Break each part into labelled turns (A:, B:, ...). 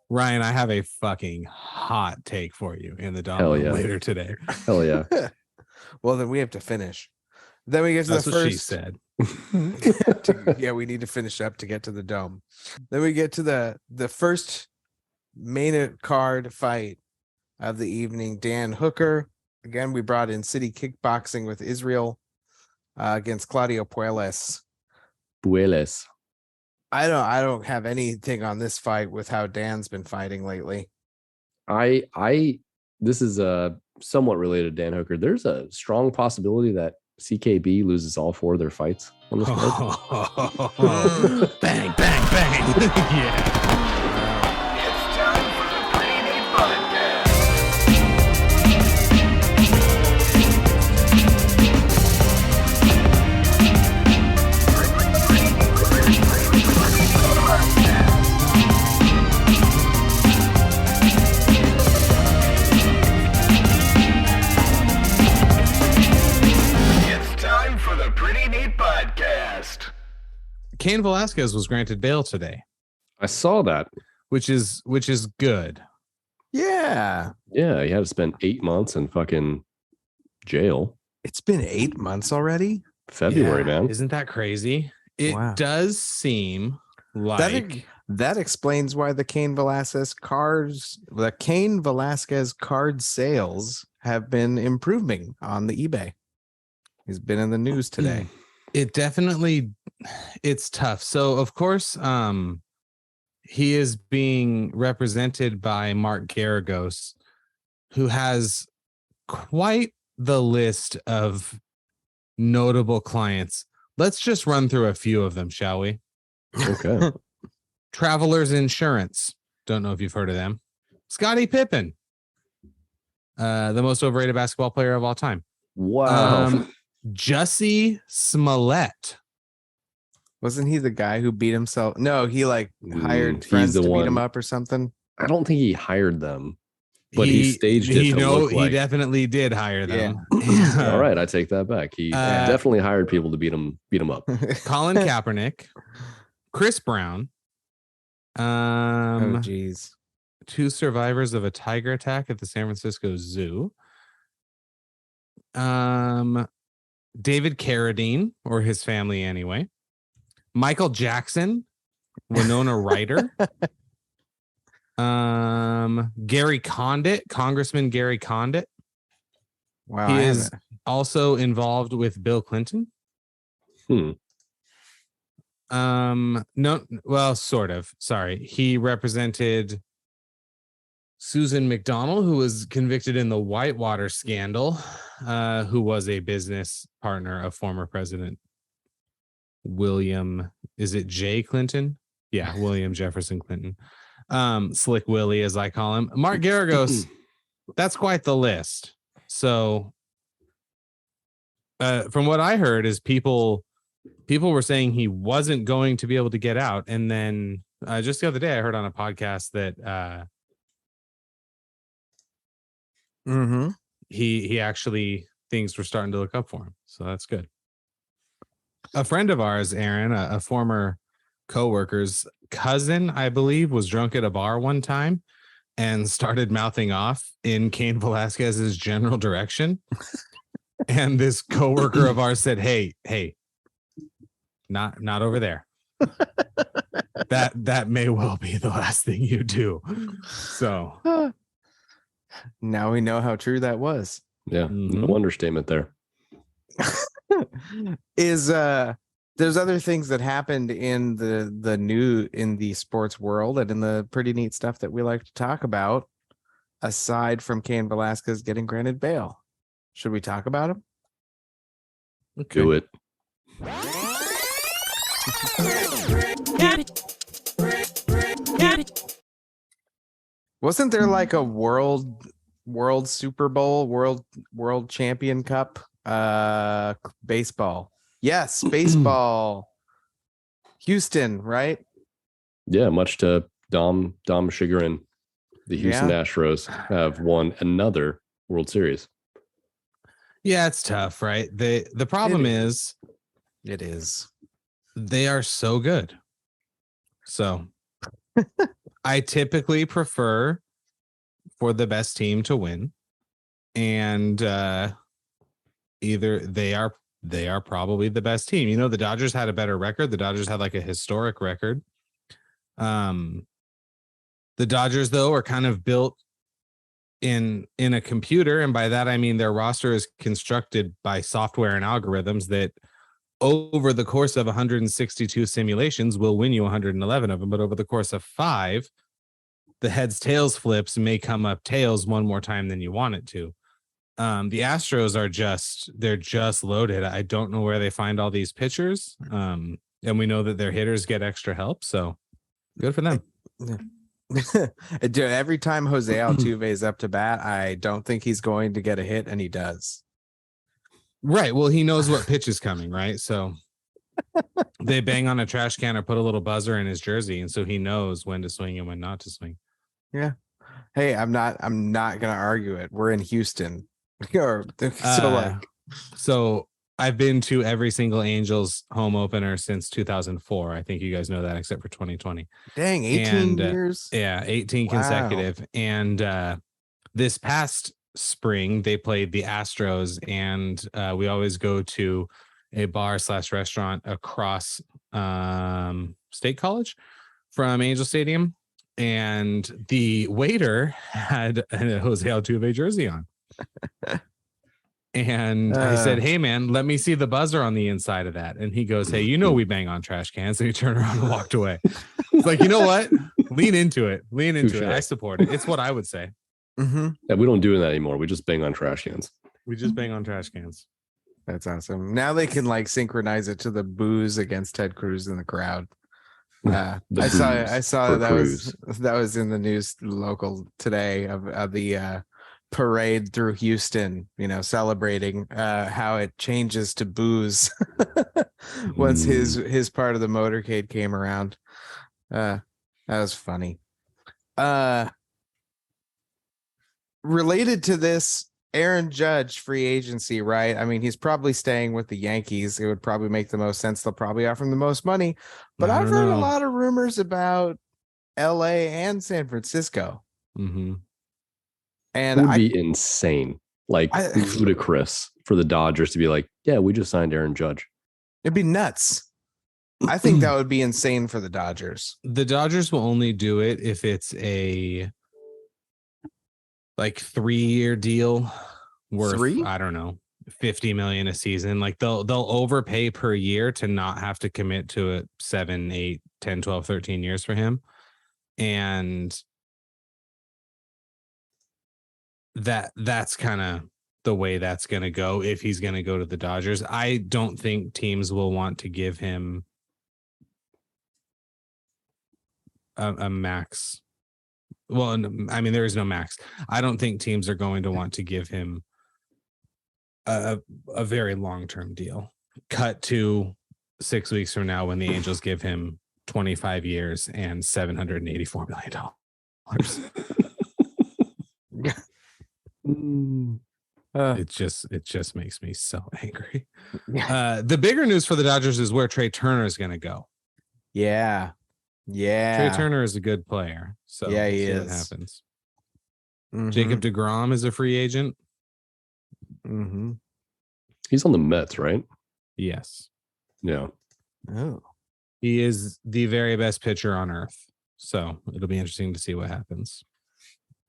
A: Ryan, I have a fucking hot take for you in the Dom
B: Hell
A: room
B: yeah.
A: later today.
B: Hell yeah.
C: Well, then we have to finish. Then we get to
A: That's
C: the
A: what
C: first.
A: she said.
C: Yeah, we need to finish up to get to the dome. Then we get to the first main card fight of the evening. Dan Hooker. Again, we brought in City Kickboxing with Israel against Claudio Puelles.
B: Bueles.
C: I don't have anything on this fight with how Dan's been fighting lately.
B: This is somewhat related to Dan Hooker. There's a strong possibility that CKB loses all 4 of their fights on this card.
A: Bang, bang, bang. Yeah.
D: It's time for the Pretty Neat Podcast. It's time for the Pretty Neat Podcast.
A: Cain Velasquez was granted bail today,
B: I saw that.
A: which is good.
C: Yeah.
B: Yeah, he had to spend 8 months in fucking jail.
C: It's been 8 months already.
B: February,
A: Yeah.
B: man.
A: Isn't that crazy? It
C: Wow.
A: does seem like
C: That explains why the Cain Velasquez card sales have been improving on the eBay. He's been in the news today.
A: it definitely, it's tough. So of course, he is being represented by Mark Garagos, who has quite the list of notable clients. Let's just run through a few of them, shall we?
B: Okay.
A: Travelers Insurance. Don't know if you've heard of them. Scottie Pippen, the most overrated basketball player of all time.
B: Wow.
A: Jussie Smollett.
C: Wasn't he the guy who beat himself? No, he hired
B: he's
C: friends
B: the
C: to beat
B: one.
C: him up or something.
B: I don't think he hired them, but he staged it.
A: He
B: to look
A: he
B: like,
A: definitely did hire them.
B: all right, I take that back. He definitely hired people to beat him up.
A: Colin Kaepernick, Chris Brown,
C: Oh, geez.
A: 2 survivors of a tiger attack at the San Francisco Zoo. David Carradine, or his family anyway. Michael Jackson, Winona Ryder. Gary Condit, Congressman Gary Condit.
C: Wow.
A: He
C: I
A: is
C: haven't-
A: also involved with Bill Clinton. No, well, sort of. Sorry. He represented Susan McDonald, who was convicted in the Whitewater scandal, who was a business partner of former President William, is it J. Clinton? Yeah, William Jefferson Clinton. Slick Willie, as I call him. Mark Garagos, that's quite the list. So from what I heard is people were saying he wasn't going to be able to get out. And then just the other day, I heard on a podcast that he actually, things were starting to look up for him. So that's good. A friend of ours, Aaron, a former coworker's cousin, I believe, was drunk at a bar one time and started mouthing off in Cain Velasquez's general direction. And this coworker of ours said, hey, not over there. That may well be the last thing you do. So
C: now we know how true that was.
B: Yeah, no understatement there.
C: There's other things that happened in the sports world and in the pretty neat stuff that we like to talk about, aside from Cain Velasquez getting granted bail. Should we talk about him?
A: okay.
B: Do it.
C: Wasn't there like a world Super Bowl, world champion cup, baseball? Yes, baseball. Houston, right?
B: Yeah, much to Dom chagrin, the Houston Astros have won another World Series.
A: Yeah, it's tough, right? The problem is
C: It is.
A: they are so good. So I typically prefer for the best team to win, and either they are probably the best team. You know, the Dodgers had a better record. The Dodgers had like a historic record. The Dodgers, though, are kind of built in a computer, and by that I mean their roster is constructed by software and algorithms that over the course of 162 simulations will win you 111 of them, but over the course of 5, the heads tails flips may come up tails one more time than you want it to. The Astros are just loaded. I don't know where they find all these pitchers, and we know that their hitters get extra help, so good for them.
C: Dude, every time Jose Altuve is up to bat, I don't think he's going to get a hit, and he does.
A: Right. Well, he knows what pitch is coming, right? So they bang on a trash can or put a little buzzer in his jersey, and so he knows when to swing and when not to swing.
C: Yeah. Hey, I'm not gonna argue it. We're in Houston.
A: So I've been to every single Angels home opener since 2004. I think you guys know that, except for 2020.
C: Dang, 18 years.
A: Yeah, 18 consecutive. And this past spring they played the Astros, and we always go to a bar/restaurant across State College from Angel Stadium, and the waiter had a Jose Altuve jersey on. And I said, "Hey man, let me see the buzzer on the inside of that." And he goes, "Hey, you know we bang on trash cans." And he turned around and walked away. It's like, you know what? Lean into it. I support it. It's what I would say.
C: Mm-hmm.
B: Yeah, we don't do that anymore. We just bang on trash cans.
A: We just bang on trash cans.
C: That's awesome. Now they can like synchronize it to the boos against Ted Cruz in the crowd. I saw that was in the news local today of the parade through Houston, you know, celebrating how it changes to booze once his part of the motorcade came around. That was funny. Related to this, Aaron Judge free agency, right? I mean, he's probably staying with the Yankees. It would probably make the most sense. They'll probably offer him the most money. But I've heard a lot of rumors about LA and San Francisco.
A: Mm-hmm.
C: And
B: it would be insane, like ludicrous for the Dodgers to be like, yeah, we just signed Aaron Judge.
C: It'd be nuts. I think that would be insane for the Dodgers.
A: The Dodgers will only do it if it's a like 3-year deal worth, I don't know, $50 million a season. Like they'll overpay per year to not have to commit to it 7, 8, 10, 12, 13 years for him. And that's kind of the way that's going to go if he's going to go to the Dodgers. I don't think teams will want to give him a max. Well, I mean, there is no max. I don't think teams are going to want to give him a very long-term deal. Cut to 6 weeks from now when the Angels give him 25 years and $784 million. It just makes me so angry. The bigger news for the Dodgers is where Trey Turner is going to go.
C: Yeah.
A: Trey Turner is a good player. So
C: yeah, he is.
A: What happens.
C: Mm-hmm.
A: Jacob deGrom is a free agent.
C: Mm-hmm.
B: He's on the Mets, right?
A: Yes.
B: Yeah.
C: Oh.
A: He is the very best pitcher on earth. So it'll be interesting to see what happens.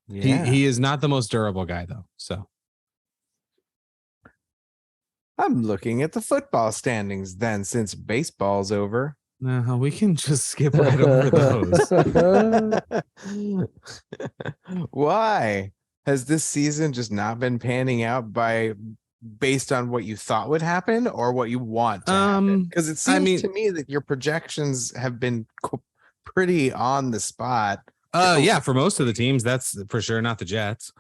C: Yeah.
A: He is not the most durable guy, though. So
C: I'm looking at the football standings then, since baseball's over.
A: No, we can just skip right over those.
C: Why has this season just not been panning out based on what you thought would happen or what you want to happen? Because it seems to me that your projections have been pretty on the spot.
A: Yeah, for most of the teams, that's for sure not the Jets.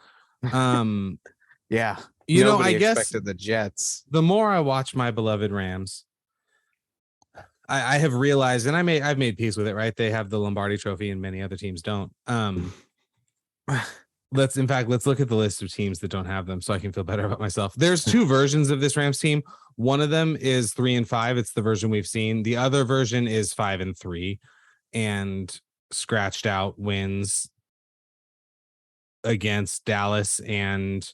C: Yeah,
A: you know,
C: nobody
A: I guess
C: expected the Jets.
A: The more I watch my beloved Rams, I have realized, and I've made peace with it, right? They have the Lombardi Trophy and many other teams don't. Let's look at the list of teams that don't have them so I can feel better about myself. There's 2 versions of this Rams team. One of them is 3-5. It's the version we've seen. The other version is 5-3. And scratched out wins against Dallas and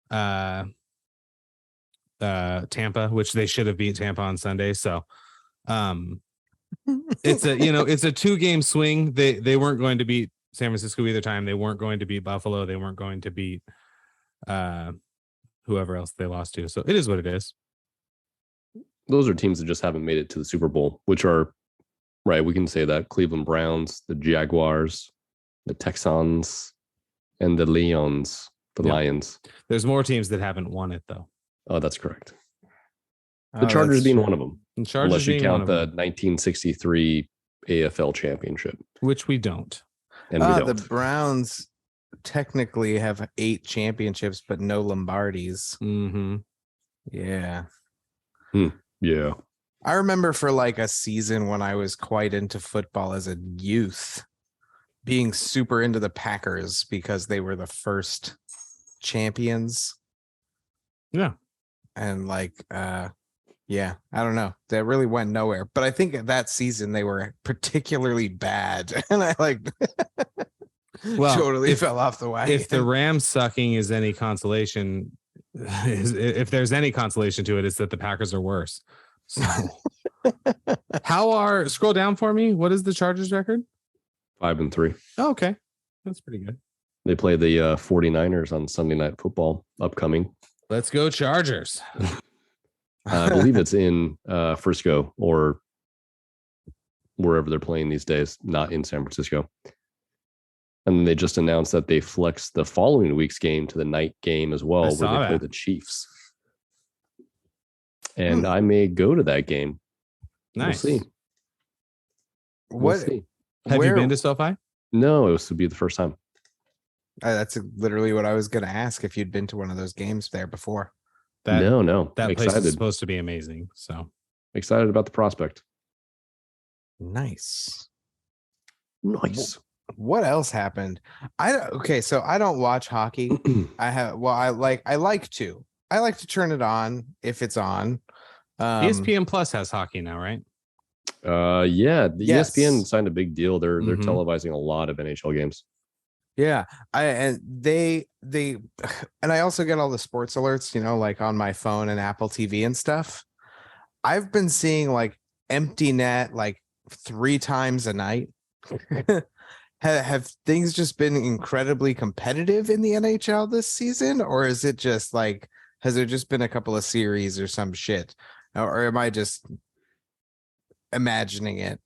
A: Tampa, which they should have beat Tampa on Sunday. So it's a it's a 2-game swing. They weren't going to beat San Francisco either time. They weren't going to beat Buffalo. They weren't going to beat whoever else they lost to. So it is what it is.
B: Those are teams that just haven't made it to the Super Bowl, which are right. We can say that Cleveland Browns, the Jaguars, the Texans, and the Lions. Lions.
A: There's more teams that haven't won it though.
B: Oh, that's correct. The Chargers being one of them.
A: Unless
B: you count the 1963 AFL championship,
A: which we don't.
B: And we don't.
C: The Browns technically have 8 championships, but no Lombardis.
A: Mm-hmm.
C: Yeah.
B: Yeah.
C: I remember for like a season when I was quite into football as a youth, being super into the Packers because they were the first champions.
A: Yeah.
C: And like, yeah, I don't know. That really went nowhere. But I think that season they were particularly bad. And I totally fell off the wagon.
A: If the Rams sucking is any consolation, if there's any consolation to it, it's that the Packers are worse. So scroll down for me. What is the Chargers record?
B: 5-3.
A: Oh, okay. That's pretty good.
B: They play the 49ers on Sunday Night Football upcoming.
A: Let's go Chargers.
B: I believe it's in Frisco or wherever they're playing these days, not in San Francisco. And they just announced that they flexed the following week's game to the night game as well, where they play the Chiefs. And I may go to that game.
A: Nice.
B: We'll see.
C: We'll
B: see.
A: Have you been to SoFi?
B: No, it would be the first time.
C: That's literally what I was going to ask, if you'd been to one of those games there before.
B: No.
A: That
B: excited.
A: place is supposed to be amazing. So
B: excited about the prospect.
C: Nice.
B: What
C: else happened? So I don't watch hockey. I like to turn it on if it's on.
A: ESPN Plus has hockey now, right?
B: Yeah, the
C: Yes.
B: ESPN signed a big deal. They're
A: Mhm.
B: televising a lot of NHL games.
C: Yeah, they and I also get all the sports alerts, like on my phone and Apple TV and stuff. I've been seeing like empty net like 3 times a night. Have things just been incredibly competitive in the NHL this season, or is it just like, has there just been a couple of series or some shit, or am I just imagining it?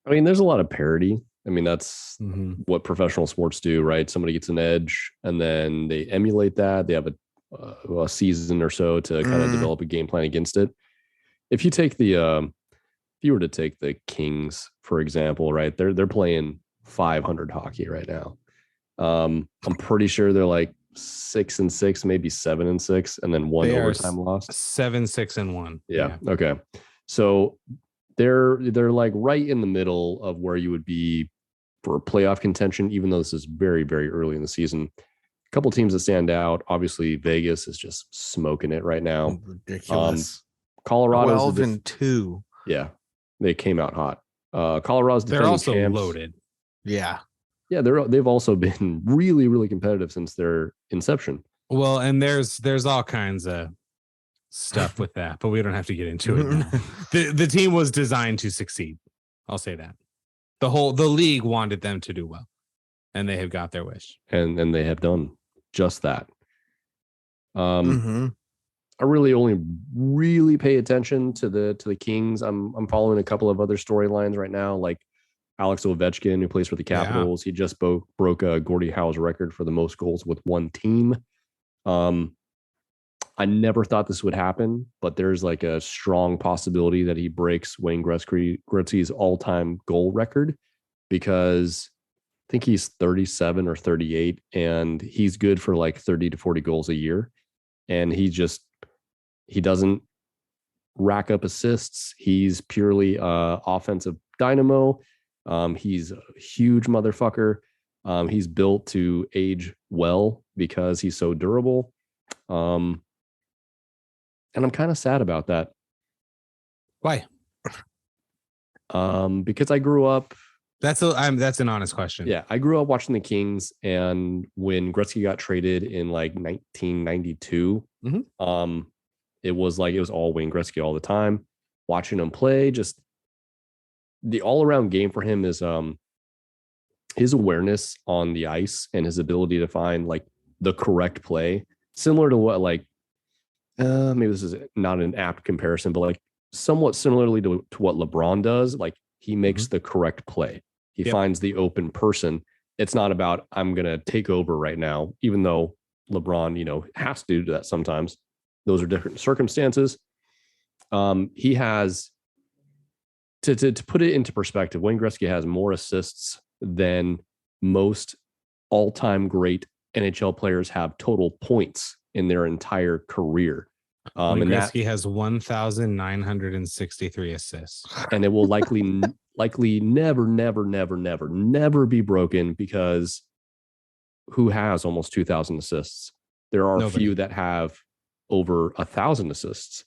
B: I mean, there's a lot of parity. I mean, that's
A: Mhm.
B: what professional sports do, right? Somebody gets an edge and then they emulate that. They have a season or so to kind of develop a game plan against it. If you take if you were to take the Kings, for example, right? They're playing 500 hockey right now. I'm pretty sure they're like 6-6, maybe 7-6, and then one overtime loss.
A: 7-6-1.
B: Yeah. Okay. So they're like right in the middle of where you would be for playoff contention, even though this is very, very early in the season. A couple teams that stand out. Obviously, Vegas is just smoking it right now.
C: Ridiculous.
B: Colorado's
C: 12-2.
B: Yeah, they came out hot. Colorado's
A: They're
B: defending
A: also
B: champs.
A: loaded.
C: Yeah.
B: Yeah, they've also been really, really competitive since their inception.
A: Well, and there's all kinds of stuff with that, but we don't have to get into it now. The team was designed to succeed. I'll say that. The league wanted them to do well, and they have got their wish.
B: And they have done just that.
C: Mhm.
B: I really only really pay attention to the Kings. I'm following a couple of other storylines right now, like Alex Ovechkin, who plays for the Capitals. He just broke Gordie Howe's record for the most goals with one team. I never thought this would happen, but there's like a strong possibility that he breaks Wayne Gretzky's all-time goal record, because I think he's 37 or 38, and he's good for like 30 to 40 goals a year. And he doesn't rack up assists. He's purely offensive dynamo. He's a huge motherfucker. He's built to age well because he's so durable. And I'm kind of sad about that.
A: Why?
B: Because I grew up
A: That's an honest question.
B: Yeah, I grew up watching the Kings, and when Gretzky got traded in like 1992, it was all Wayne Gretzky all the time. Watching him play, just the all-around game for him is his awareness on the ice and his ability to find like the correct play, similar to what maybe this is not an apt comparison, but like somewhat similarly to what LeBron does. Like he makes the correct play. He finds the open person. It's not about I'm gonna take over right now, even though LeBron, has to do that sometimes. Those are different circumstances. He has to put it into perspective. Wayne Gretzky has more assists than most all-time great NHL players have total points in their entire career.
A: Wayne Gretzky has 1,963 assists,
B: and it will likely never be broken, because who has almost 2,000 assists? There are a few that have over 1,000 assists,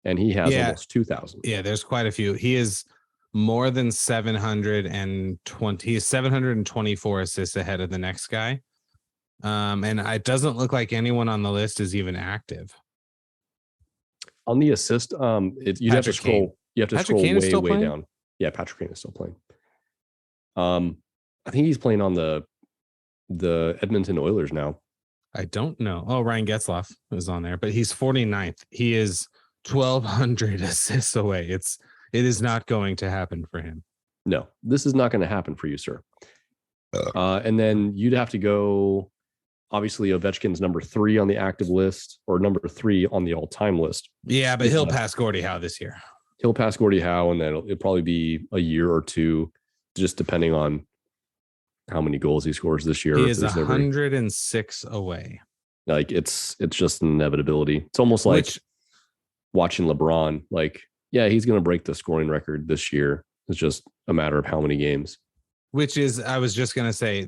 B: and he has almost 2,000.
A: Yeah, there's quite a few. He is more than 720. He's 724 assists ahead of the next guy. And it doesn't look like anyone on the list is even active.
B: On the assist, you have to scroll. You have to scroll way down. Yeah, Patrick Kane is still playing. I think he's playing on the Edmonton Oilers now.
A: I don't know. Oh, Ryan Getzlaf is on there, but he's 49th. He is 1,200 assists away. It is not going to happen for him.
B: No, this is not going to happen for you, sir. And then you'd have to go. Obviously, Ovechkin's number 3 on the active list, or number 3 on the all-time list.
A: Yeah, but he'll pass Gordie Howe this year.
B: He'll pass Gordie Howe, and then it'll probably be a year or two, just depending on how many goals he scores this year.
A: He is 106 away.
B: Like it's just an inevitability. It's almost like watching LeBron. Like, yeah, he's going to break the scoring record this year. It's just a matter of how many games.
A: Which is, I was just going to say,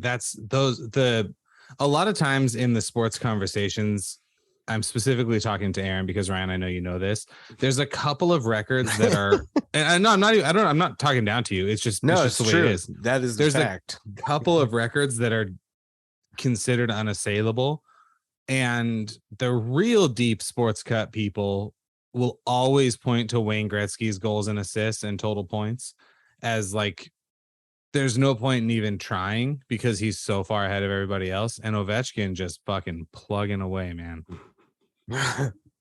A: a lot of times in the sports conversations, I'm specifically talking to Aaron because Ryan, I know you know this. There's a couple of records that are, and no, I'm not talking down to you. It's just the way it is.
C: That is the fact.
A: A couple of records that are considered unassailable, and the real deep sports cut people will always point to Wayne Gretzky's goals and assists and total points as like, there's no point in even trying because he's so far ahead of everybody else. And Ovechkin just fucking plugging away, man.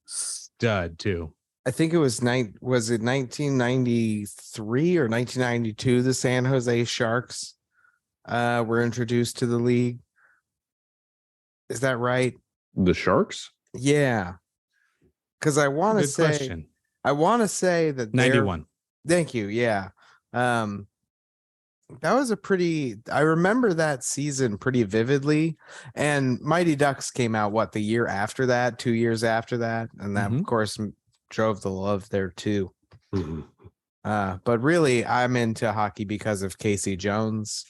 A: Stud too.
C: I think it was 1993 or 1992 the San Jose Sharks were introduced to the league. Is that right?
B: The Sharks?
C: Yeah. Because I want to say that
A: 91.
C: Thank you. Yeah. That was I remember that season pretty vividly, and Mighty Ducks came out the year after that, 2 years after that, and that of course drove the love there too. But really, I'm into hockey because of Casey Jones,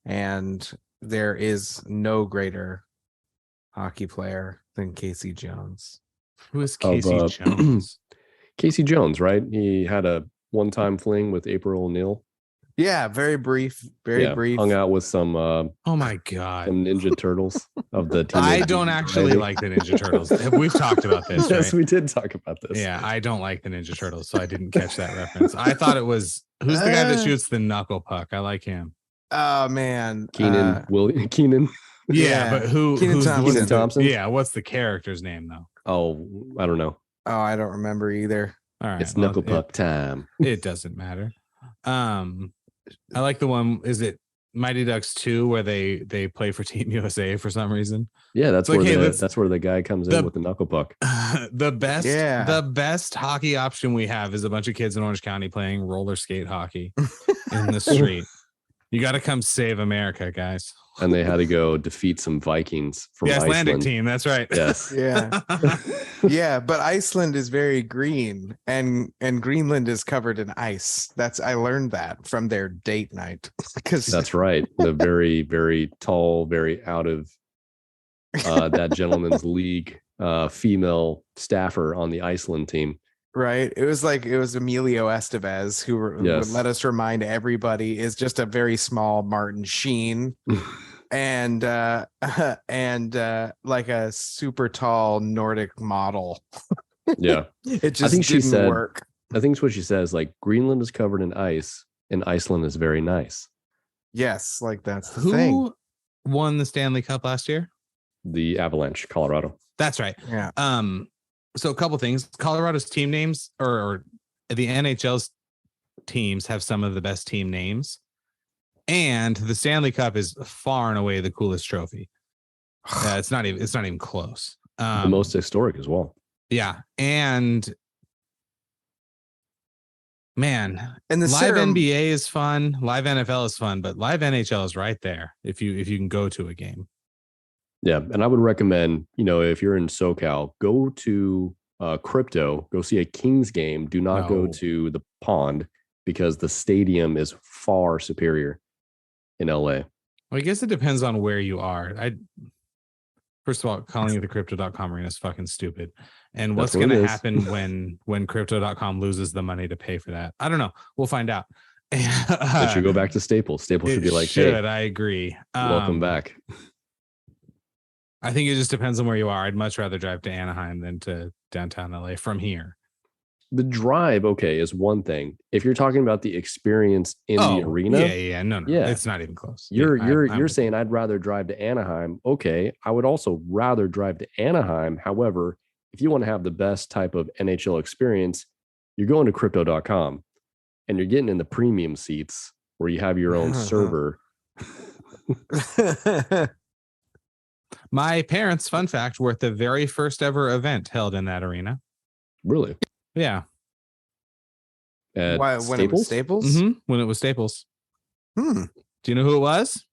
C: and there is no greater hockey player than Casey Jones.
A: Who is Casey Jones?
B: Casey Jones, right? He had a one-time fling with April O'Neil.
C: Yeah, very brief.
B: Hung out with some
A: oh my god,
B: some Ninja Turtles of the
A: I don't actually like the Ninja Turtles. We've talked about this.
B: Yes,
A: right?
B: we did talk about this.
A: Yeah, I don't like the Ninja Turtles, so I didn't catch that reference. I thought it was who's the guy that shoots the knuckle puck? I like him.
C: Oh man,
B: Keenan.
A: Yeah, but
C: Keenan
B: Thompson?
A: Yeah, what's the character's name though?
B: Oh, I don't know.
C: Oh, I don't remember either.
A: All right,
B: it's knuckle puck time.
A: It doesn't matter. I like the one. Is it Mighty Ducks 2 where they play for Team USA for some reason?
B: Yeah, that's where the guy comes in with the knuckle puck.
A: The best hockey option we have is a bunch of kids in Orange County playing roller skate hockey in the street. You got to come save America, guys.
B: And they had to go defeat some Vikings from
A: Icelandic
B: Iceland.
A: team. That's right.
B: Yes.
C: Yeah. Yeah, but Iceland is very green, and Greenland is covered in ice. I learned that from their date night.
B: That's right. The very, very tall, very out of that gentleman's league female staffer on the Iceland team.
C: Right. It was Emilio Estevez who
B: Yes.
C: would let us remind everybody is just a very small Martin Sheen and like a super tall Nordic model.
B: Yeah.
C: It just
B: think she
C: didn't
B: said-
C: work.
B: I think it's what she says, like Greenland is covered in ice and Iceland is very nice.
C: Yes, like that's the thing.
A: Who won the Stanley Cup last year?
B: The Avalanche, Colorado.
A: That's right.
C: Yeah.
A: So a couple things. Colorado's team names or the NHL's teams have some of the best team names. And the Stanley Cup is far and away the coolest trophy. It's not even close.
B: The most historic as well.
A: Yeah. And man,
C: And the
A: live NBA is fun, live NFL is fun, but live NHL is right there if you can go to a game.
B: Yeah. And I would recommend, if you're in SoCal, go to Crypto, go see a Kings game. Do not go
A: No.
B: to the Pond because the stadium is far superior in LA.
A: Well, I guess it depends on where you are. First of all, calling it the crypto.com arena is fucking stupid. And what's
B: That's what
A: going
B: it
A: to
B: is.
A: happen when crypto.com loses the money to pay for that? I don't know. We'll find out.
B: It should go back to Staples. Staples should be like, hey,
A: I agree.
B: welcome back.
A: I think it just depends on where you are. I'd much rather drive to Anaheim than to downtown LA from here.
B: The drive, okay, is one thing. If you're talking about the experience in the arena,
A: No,
B: Yeah.
A: it's not even close.
B: you're saying I'd rather drive to Anaheim. Okay, I would also rather drive to Anaheim. However, if you want to have the best type of NHL experience, you're going to crypto.com and you're getting in the premium seats where you have your own server.
A: My parents, fun fact, were at the very first ever event held in that arena.
B: Really?
A: Yeah.
B: At
C: Why, when it was Staples?
A: When it was Staples.
C: Hmm.
A: Do you know who it was?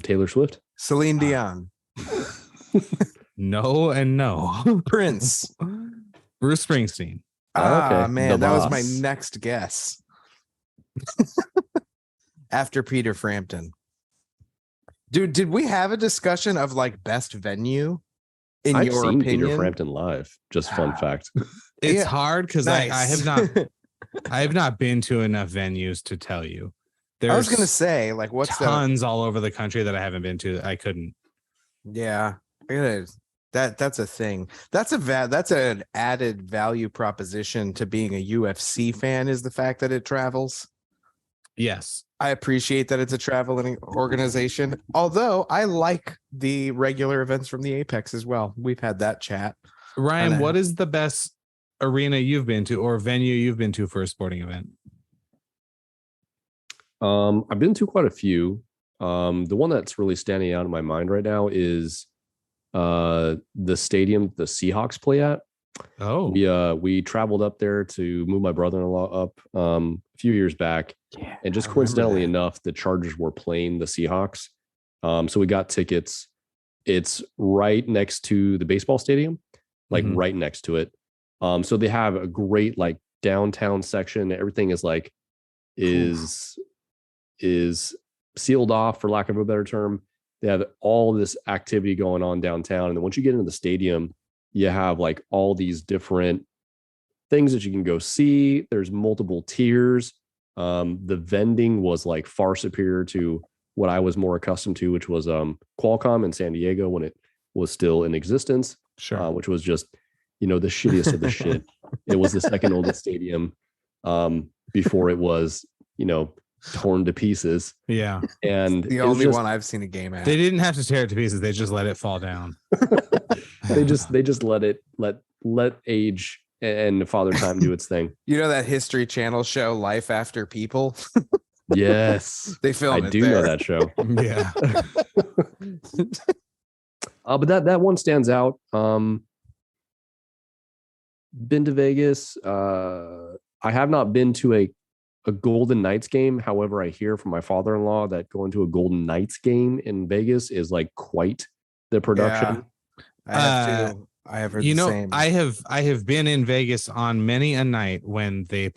B: Taylor Swift?
C: Celine Dion.
A: No and no.
C: Prince.
A: Bruce Springsteen.
C: Ah,
B: Okay.
C: man,
B: The
C: that was my
B: boss.
C: next guess. After Peter Frampton. Dude, did we have a discussion of like best venue in
B: I've
C: your
B: seen
C: opinion?
B: Peter Frampton live. Just fun fact.
A: It's
C: Yeah,
A: hard because I have not I have not been to enough venues to tell you. There's
C: I was gonna say, like, what's
A: tons all over the country that I haven't been to. I couldn't.
C: Yeah, that's a thing. That's an added value proposition to being a UFC fan is the fact that it travels.
A: Yes.
C: I appreciate that it's a traveling organization, although I like the regular events from the Apex as well. We've had that chat.
A: Ryan,
C: Kinda-
A: what is the best arena you've been to or venue you've been to for a sporting event?
B: I've been to quite a few. The one that's really standing out in my mind right now is the stadium the Seahawks play at.
A: Oh,
B: We traveled up there to move my brother-in-law up a few years back, and just
C: I remember
B: coincidentally
C: that.
B: enough, the Chargers were playing the Seahawks. So we got tickets. It's right next to the baseball stadium, like
A: Mhm.
B: right next to it. So they have a great like downtown section. Everything is like is sealed off, for lack of a better term. They have all this activity going on downtown, and then once you get into the stadium, you have like all these different things that you can go see. There's multiple tiers. The vending was like far superior to what I was more accustomed to, which was Qualcomm in San Diego when it was still in existence,
A: sure.
B: which was just, the shittiest of the shit. It was the second oldest stadium before it was, torn to pieces.
A: Yeah.
B: And
C: The
B: it was
C: only
B: just-
C: one I've seen a game at.
A: They didn't have to tear it to pieces. They just let it fall down.
B: they just let age and Father Time do its thing.
C: You know that History Channel show Life After People?
B: Yes.
C: They film
B: I
C: it
B: do
C: there.
B: know that show.
A: Yeah.
B: But that one stands out. Been to Vegas. I have not been to a Golden Knights game. However, I hear from my father-in-law that going to a Golden Knights game in Vegas is like quite the production.
C: I have to. I have heard the same.
A: I have been in Vegas on many a night when they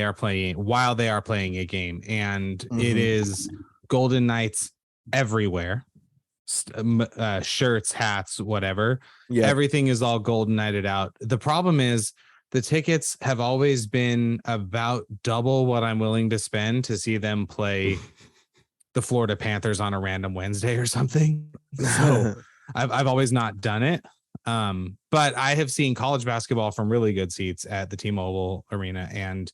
A: are playing while they are playing a game, and it
C: Mhm.
A: is Golden Knights everywhere. shirts, hats, whatever.
C: Yeah.
A: Everything is all golden nighted out. The problem is the tickets have always been about double what I'm willing to spend to see them play the Florida Panthers on a random Wednesday or something. So I've always not done it. But I have seen college basketball from really good seats at the T-Mobile Arena, and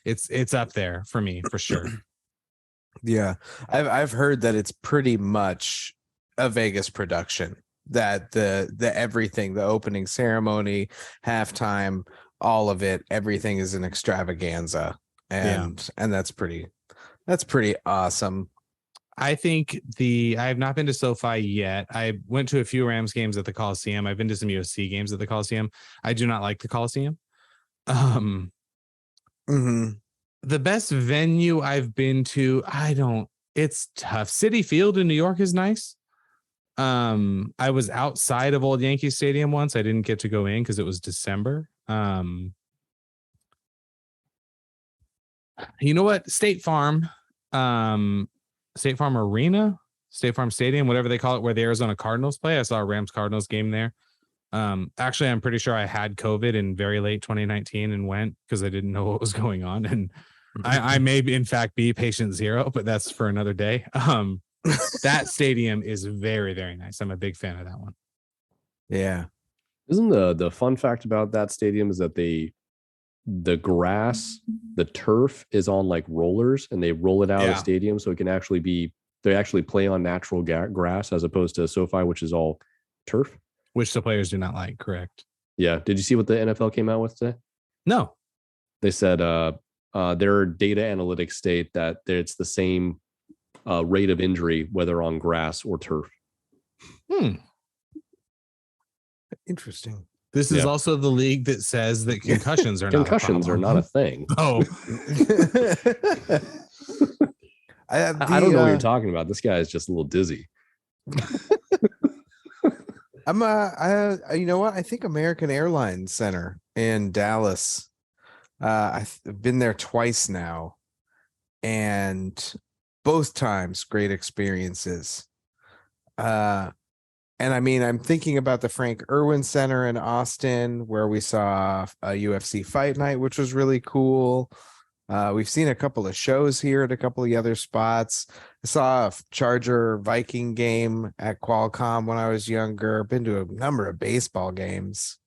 A: it's up there for me for sure.
C: Yeah. I've heard that it's pretty much a Vegas production, that the everything, the opening ceremony, halftime, all of it, everything is an extravaganza. And that's pretty awesome.
A: I think I have not been to SoFi yet. I went to a few Rams games at the Coliseum. I've been to some UFC games at the Coliseum. I do not like the Coliseum. The best venue I've been to, it's tough. Citi Field in New York is nice. I was outside of Old Yankee Stadium once. I didn't get to go in because it was December. You know what? State Farm Arena, State Farm Stadium, whatever they call it, where the Arizona Cardinals play. I saw a Rams Cardinals game there. Actually, I'm pretty sure I had COVID in very late 2019 and went because I didn't know what was going on. And I may in fact be patient zero, but that's for another day. That stadium is very, very nice. I'm a big fan of that one.
C: Yeah.
B: Isn't the fun fact about that stadium is that the grass, the turf is on like rollers, and they roll it out of the stadium so it can actually they actually play on natural grass as opposed to SoFi, which is all turf.
A: Which the players do not like, correct?
B: Yeah. Did you see what the NFL came out with today?
A: No.
B: They said their data analytics state that it's the same rate of injury, whether on grass or turf.
C: Interesting.
A: This is also the league that says that concussions are not a thing.
B: Oh. I don't know what you're talking about. This guy is just a little dizzy.
C: You know what? I think American Airlines Center in Dallas. I've been there twice now, and both times great experiences. And I mean, I'm thinking about the Frank Irwin Center in Austin, where we saw a UFC fight night, which was really cool. We've seen a couple of shows here at a couple of other spots. I saw a Charger Viking game at Qualcomm when I was younger. Been to a number of baseball games,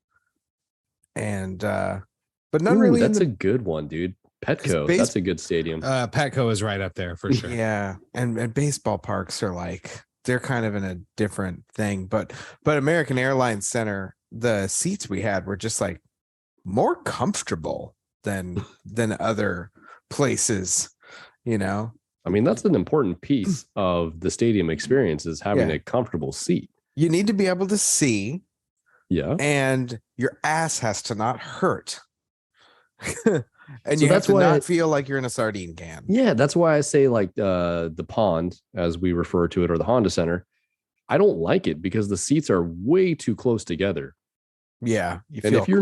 C: and but none really.
B: That's a good one, dude. Petco. That's a good stadium.
A: Petco is right up there for sure.
C: Yeah, and baseball parks are like, they're kind of in a different thing, but American Airlines Center, the seats we had were just like more comfortable than other places, you know.
B: I mean, that's an important piece of the stadium experience, is having a comfortable seat.
C: You need to be able to see.
B: Yeah.
C: And your ass has to not hurt. And so you have to not feel like you're in a sardine can.
B: Yeah, that's why I say like the pond, as we refer to it, or the Honda Center. I don't like it because the seats are way too close together.
C: Yeah.
B: And if you're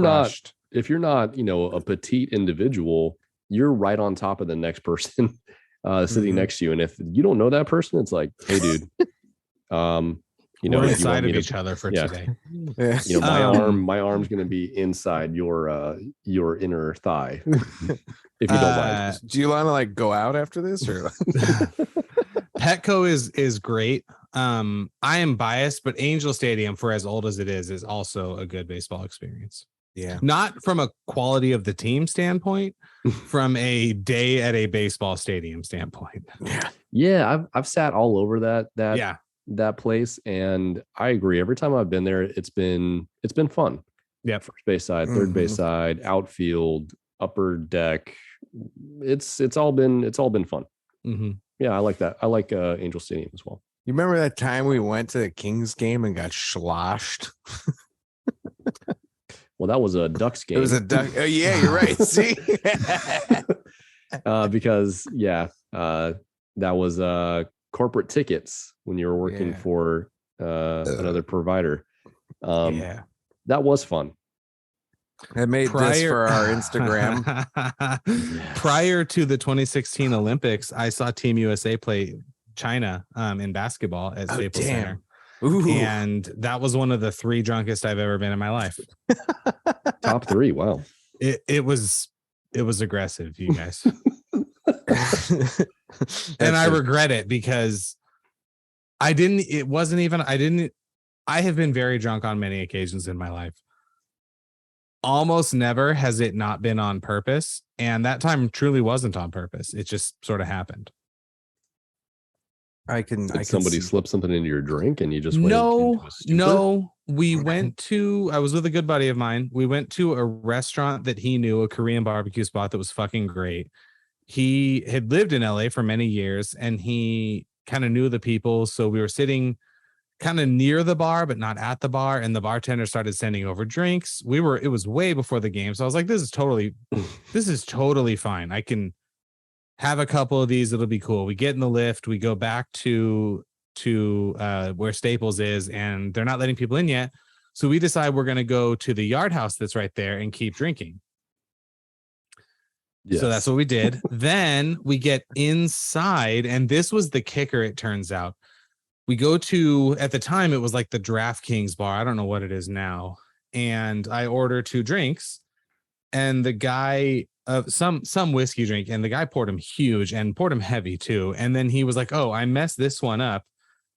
B: not, you know, a petite individual, you're right on top of the next person sitting next to you. And if you don't know that person, it's like, hey, dude, you know,
A: we're inside of each other for today.
B: Yeah. You know, my arm's going to be inside your inner thigh. If you don't mind.
C: Do you want to like go out after this, or?
A: Petco is great. I am biased, but Angel Stadium, for as old as it is also a good baseball experience.
C: Yeah.
A: Not from a quality of the team standpoint, from a day at a baseball stadium standpoint.
B: Yeah. I've sat all over that place, and I agree. Every time I've been there, it's been fun.
A: Yeah.
B: First base side, third base side, outfield, upper deck. It's all been fun.
A: Mm-hmm.
B: Yeah, I like that. I like Angel Stadium as well.
C: You remember that time we went to the Kings game and got sloshed?
B: Well, that was a Ducks game.
C: It was a Duck. Oh, yeah, you're right. See,
B: because that was corporate tickets when you were working for another provider. That was fun.
C: I made this for our Instagram.
A: Prior to the 2016 Olympics, I saw Team USA play China in basketball at Staples Center.
C: Ooh.
A: And that was one of the 3 drunkest I've ever been in my life.
B: Top 3. Wow.
A: It was aggressive, you guys. And I
C: That's
A: regret it because I have been very drunk on many occasions in my life. Almost never has it not been on purpose. And that time truly wasn't on purpose. It just sort of happened.
C: I can
B: Somebody
C: see.
B: slip something into your drink and you just went into a stupor?
A: No. I was with a good buddy of mine. We went to a restaurant that he knew, a Korean barbecue spot that was fucking great. He had lived in LA for many years and he kind of knew the people. So we were sitting kind of near the bar, but not at the bar. And the bartender started sending over drinks. It was way before the game. So I was like, this is totally fine. I can have a couple of these. It'll be cool. We get in the lift. We go back to where Staples is, and they're not letting people in yet. So we decide we're going to go to the Yard House that's right there and keep drinking.
B: Yes.
A: So that's what we did. Then we get inside, and this was the kicker, it turns out. We go to, at the time, it was like the DraftKings bar. I don't know what it is now. And I order 2 drinks, and the guy, some whiskey drink, and the guy poured him huge and poured him heavy too. And then he was like, "Oh, I messed this one up.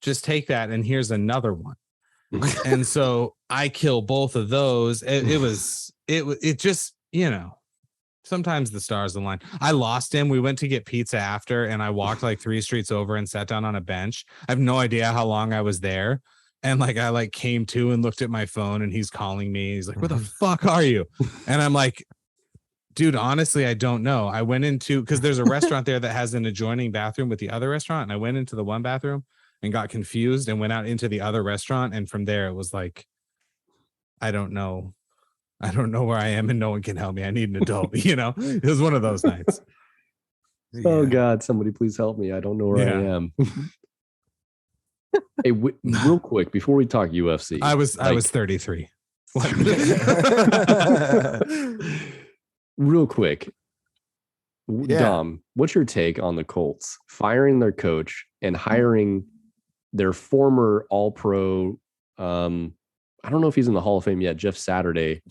A: Just take that, and here's another one." And so I kill both of those. It just, sometimes the stars align. I lost him. We went to get pizza after, and I walked like 3 streets over and sat down on a bench. I have no idea how long I was there. And I came to and looked at my phone, and he's calling me. He's like, "Where the fuck are you?" And I'm like, "Dude, honestly, I don't know." I went into, because there's a restaurant there that has an adjoining bathroom with the other restaurant. And I went into the one bathroom and got confused and went out into the other restaurant. And from there, it was like, I don't know where I am and no one can help me. I need an adult, It was one of those nights.
B: Oh God, somebody please help me. I don't know where I am. Hey, real quick, before we talk UFC.
A: I was 33.
B: Real quick. Dom, what's your take on the Colts firing their coach and hiring their former all-pro, I don't know if he's in the Hall of Fame yet, Jeff Saturday,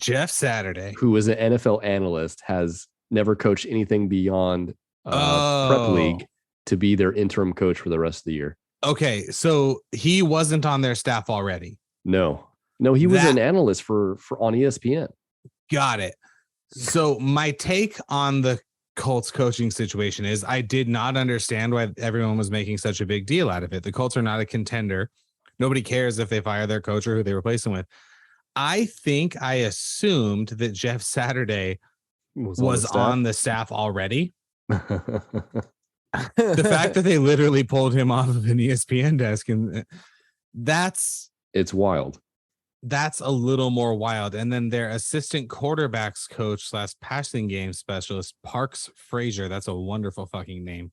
B: who is an NFL analyst, has never coached anything beyond prep league, to be their interim coach for the rest of the year?
A: Okay, so he wasn't on their staff already.
B: No, he was an analyst for on ESPN.
A: Got it. So my take on the Colts coaching situation is I did not understand why everyone was making such a big deal out of it. The Colts are not a contender. Nobody cares if they fire their coach or who they replace him with. I think I assumed that Jeff Saturday was on the staff already. The fact that they literally pulled him off of an ESPN desk, and
B: it's wild.
A: That's a little more wild. And then their assistant quarterbacks coach / passing game specialist, Parks Frazier, that's a wonderful fucking name,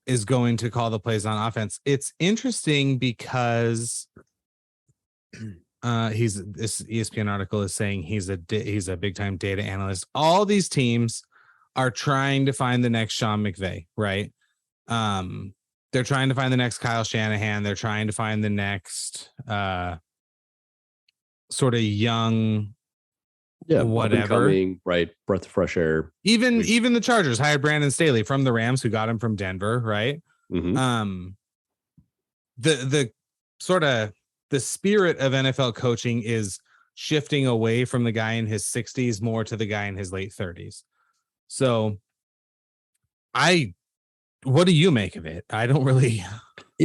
A: is going to call the plays on offense. It's interesting because this ESPN article is saying he's a big time data analyst. All these teams are trying to find the next Sean McVay, right? They're trying to find the next Kyle Shanahan. They're trying to find the next sort of young, whatever,
B: right? Breath of fresh air.
A: Even the Chargers hired Brandon Staley from the Rams, who got him from Denver, right?
B: Mm-hmm.
A: The sort of the spirit of NFL coaching is shifting away from the guy in his 60s more to the guy in his late 30s. So what do you make of it? I don't really.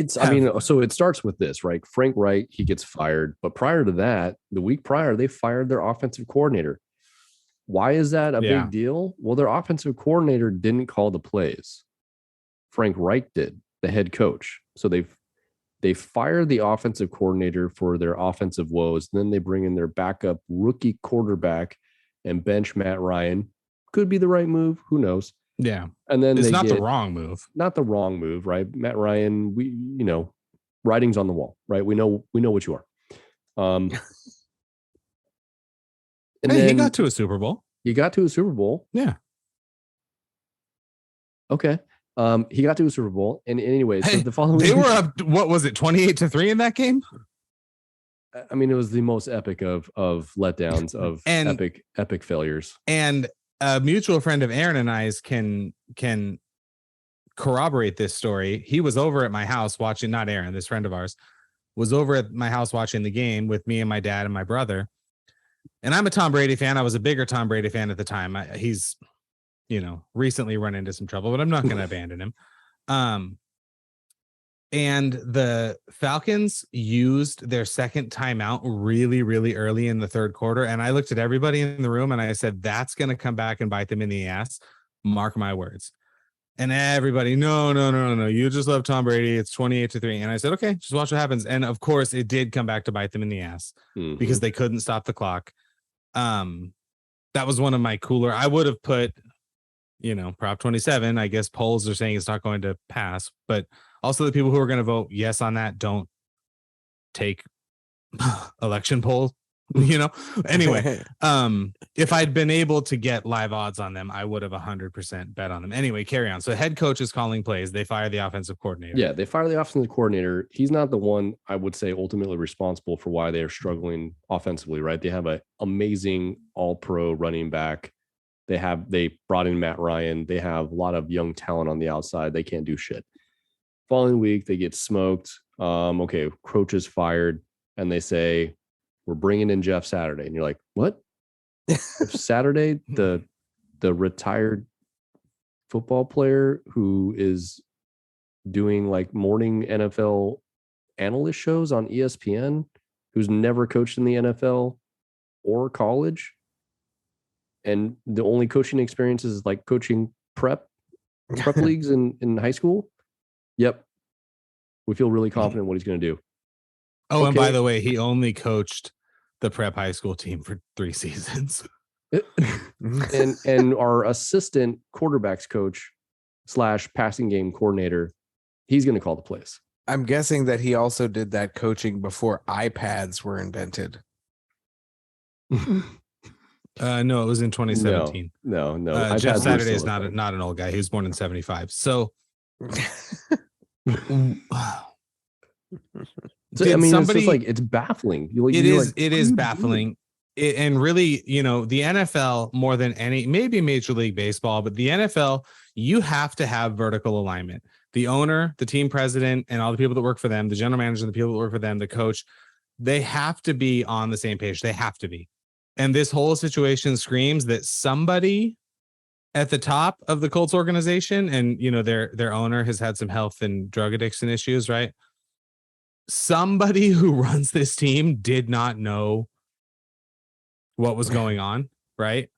B: So it starts with this, right? Frank Wright, he gets fired. But prior to that, the week prior, they fired their offensive coordinator. Why is that a big deal? Well, their offensive coordinator didn't call the plays. Frank Wright did, the head coach. So they fired the offensive coordinator for their offensive woes. And then they bring in their backup rookie quarterback and bench Matt Ryan. Could be the right move. Who knows?
A: Yeah.
B: And then
A: it's not the wrong move.
B: Not the wrong move, right? Matt Ryan, writing's on the wall, right? We know what you are. And
A: then he got to a Super Bowl.
B: You got to a Super Bowl.
A: Yeah.
B: Okay. He got to a Super Bowl, and anyway, so
A: Hey,
B: the following
A: they
B: week-
A: were up. What was it? 28-3 in that game.
B: I mean, it was the most epic of letdowns, of
A: And-
B: epic failures.
A: And a mutual friend of Aaron and I's can corroborate this story. He was over at my house watching. Not Aaron, this friend of ours was over at my house watching the game with me and my dad and my brother. And I'm a Tom Brady fan. I was a bigger Tom Brady fan at the time. He's, recently run into some trouble, but I'm not going to abandon him. And the Falcons used their second timeout really, really early in the third quarter. And I looked at everybody in the room and I said, that's going to come back and bite them in the ass. Mark my words. And everybody, no. You just love Tom Brady. It's 28-3. And I said, okay, just watch what happens. And of course, it did come back to bite them in the ass because they couldn't stop the clock. That was one of my cooler. I would have put, Prop 27. I guess polls are saying it's not going to pass, but also the people who are going to vote yes on that don't take election poll. Anyway, if I'd been able to get live odds on them, I would have 100% bet on them. Anyway, carry on. So head coach is calling plays. They fire the offensive coordinator.
B: Yeah, they fire the offensive coordinator. He's not the one, I would say, ultimately responsible for why they are struggling offensively, right? They have an amazing all-pro running back. They brought in Matt Ryan. They have a lot of young talent on the outside. They can't do shit. Following week, they get smoked. Okay, coach is fired, and they say, we're bringing in Jeff Saturday. And you're like, what? Saturday, the retired football player who is doing like morning NFL analyst shows on ESPN, who's never coached in the NFL or college. And the only coaching experience is like coaching prep leagues in high school. Yep. We feel really confident in what he's going to do.
A: Oh, and by the way, he only coached the prep high school team for 3 seasons.
B: and our assistant quarterbacks coach / passing game coordinator, he's going to call the plays.
C: I'm guessing that he also did that coaching before iPads were invented.
A: No, it was in 2017.
B: No.
A: Jeff Saturday is not an old guy. He was born in 75. So
B: So, I mean, it's just like, it's baffling.
A: It is baffling. And really, the NFL more than any, maybe Major League Baseball, but the NFL, you have to have vertical alignment. The owner, the team president, and all the people that work for them, the general manager, the people that work for them, the coach, they have to be on the same page. They have to be. And this whole situation screams that somebody at the top of the Colts organization, and their owner has had some health and drug addiction issues, right? Somebody who runs this team did not know what was going on, right?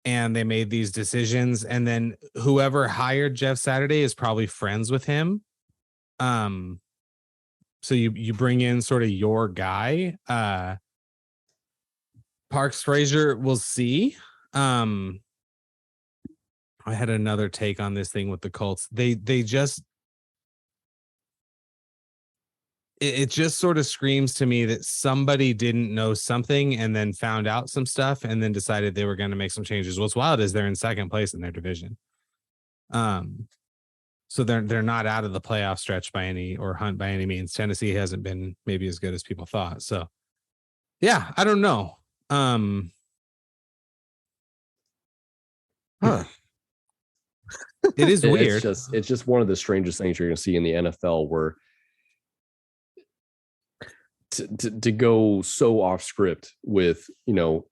A: And they made these decisions, and then whoever hired Jeff Saturday is probably friends with him. So you bring in sort of your guy. Parks Frazier, we'll see. I had another take on this thing with the Colts. It just sort of screams to me that somebody didn't know something and then found out some stuff and then decided they were going to make some changes. What's wild is they're in second place in their division. So they're not out of the playoff stretch or hunt by any means. Tennessee hasn't been maybe as good as people thought. So yeah, I don't know. It is weird.
B: It's just one of the strangest things you're going to see in the NFL, where to go so off script with,